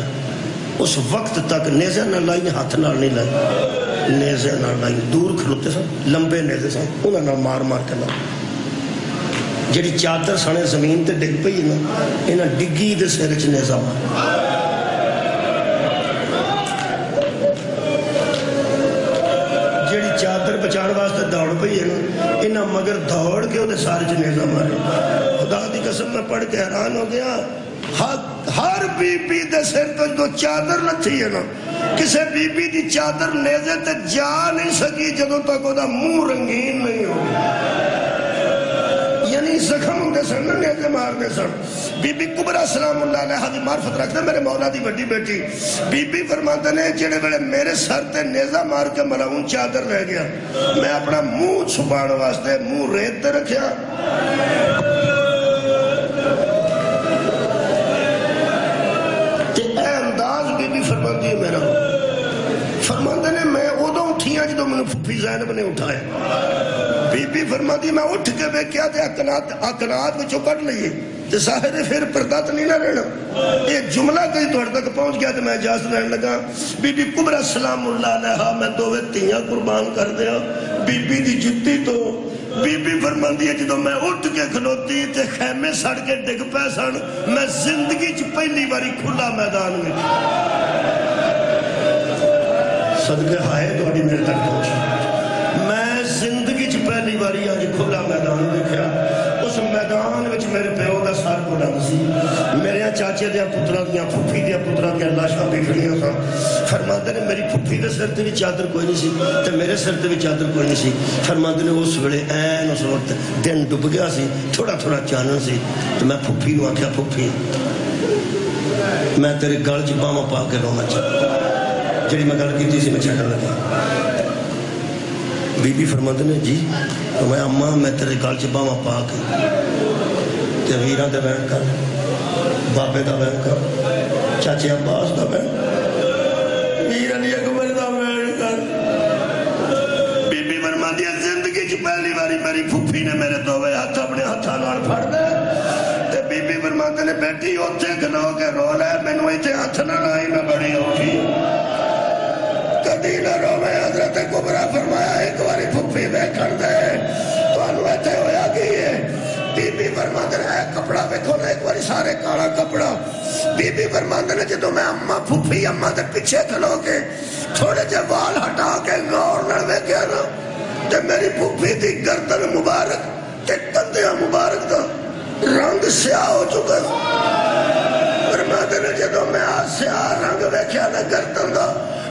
اس وقت تک نیزے نہ لائی ہاتھ نہ نہیں لائی نیزے نہ لائی دور کھلوتے سن لمبے نیزے سن انہوں نے مار مار کے لائی جڑی چادر سنے زمین تے ڈگ پئی نا انہاں ڈگی دے سر وچ نیزا مار جڑی چادر بچان واسطے دوڑ پئی ہے نا انہاں مگر دوڑ کے انہیں سارے چ نیزا مارے خدا دی قسم میں پڑھ کے حیران ہو گیا ہر بی بی دے سر تو جو چادر لتھی ہے نا کسے بی بی دی چادر نیزے تے جا نہیں سکی جدوں تک وہ دا منہ رنگین نہیں ہو یعنی زخم ہوندے سن نیزے مارنے سن بی بی کبرا سلام اللہ علیہ دی معرفت رکھتے میرے مولا دی بڑی بیٹی بی بی فرماتے نے جڑے بڑے میرے سر تے نیزہ مار کے ملاؤں چادر رہ گیا میں اپنا منہ چھپانے واسطے منہ ریت تے رکھیا فرماتی ہے میرا فرماتے نے میں ادو اٹھیاں جدو میں نے پھوپھی زینب نے اٹھایا بی بی فرماتی میں اٹھ کے بے کیا تھے اکنات میں چکٹ لئیے تو ظاہر پھر پردہ تو نہیں نہ رہنا ایک جملہ کہیں توڑ تک پہنچ گیا تو میں اجازت رہنے لگا بی بی کبرا سلام اللہ علیہ میں دووے تیاں قربان کر دیا بی بی دی جتی تو بی بی فرماندی ہے جدو میں اٹھ کے کھلوتی تے خیمے سڑ کے ڈگ پہ سن میں زندگی چ پہلی باری کھلا میدان میں صدقے ہائے توڑی میرے تک پہنچا میں زندگی چ پہلی باری آج کھلا میدان دیکھا اس میدان وچ میرے پیو دا سار بلند سی میرے چاچے دیا پترا دیا پھوپھی دیا پترا دیا لاشاں بکھڑیاں سن فرماتے نے میری پھوپھی دے سر تے بھی چادر کوئی نہیں سی تے میرے سر تے بھی چادر کوئی نہیں سی فرماتے نے اس ویلے این اس وقت دن ڈب گیا سی تھوڑا تھوڑا چانن سی تو میں پھوپھی نو آکھیا پھوپھی میں تیرے گل چ باواں پا کے رونا چاہتا جڑی میں گل کیتی سی میں چھڈن لگا بی بی فرماتے نے جی میں اماں میں تیرے گل چ باواں پا کے تے ویراں دے بہن کر بابے دا بہن کر چاچے عباس دا بہن ویر علی اکبر دا بہن کر بی بی فرماتی ہے زندگی چ پہلی باری میری پھوپھی نے میرے دووے ہاتھ اپنے ہاتھاں نال پھڑ دے تے بی بی فرماتے نے بیٹی اوتھے کھلو کے رو لے مینوں ایتھے ہاتھ نہ لائی میں بڑی اوکھی کدی نہ روے حضرت کبرا فرمایا ایک باری پھوپھی میں کر دے تو انو ایتھے ہویا گئی ہے بی بی فرماتے نے کپڑا بیکھو نا ایک باری سارے کالا کپڑا بی بی فرماتے نے جدو میں اماں پھوپھی اماں دے پیچھے کھلو کے تھوڑے جے وال ہٹا کے غور نہ ویکھیا نا تے میری پھوپھی دی گردن مبارک تے کندھیاں مبارک دا رنگ سیاہ ہو چکا فرماتے نے جدو میں سیاہ رنگ ویکھیا نا گردن دا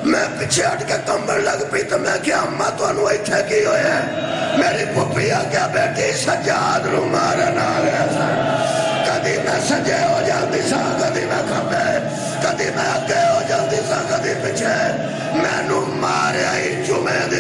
میں پیچھے ہٹ کے کمبل لگ پئی تو میں کیا اماں تانوں ایتھے کی ہویا ہے میری پھوپھی آ کیا بیٹی سجاد نو مارن آ رہا سا کدی میں سجے ہو جاندی سا کدی میں کھبے کدی میں اگے ہو جاندی سا کدی پیچھے مینوں ماریا ہی جمعے دے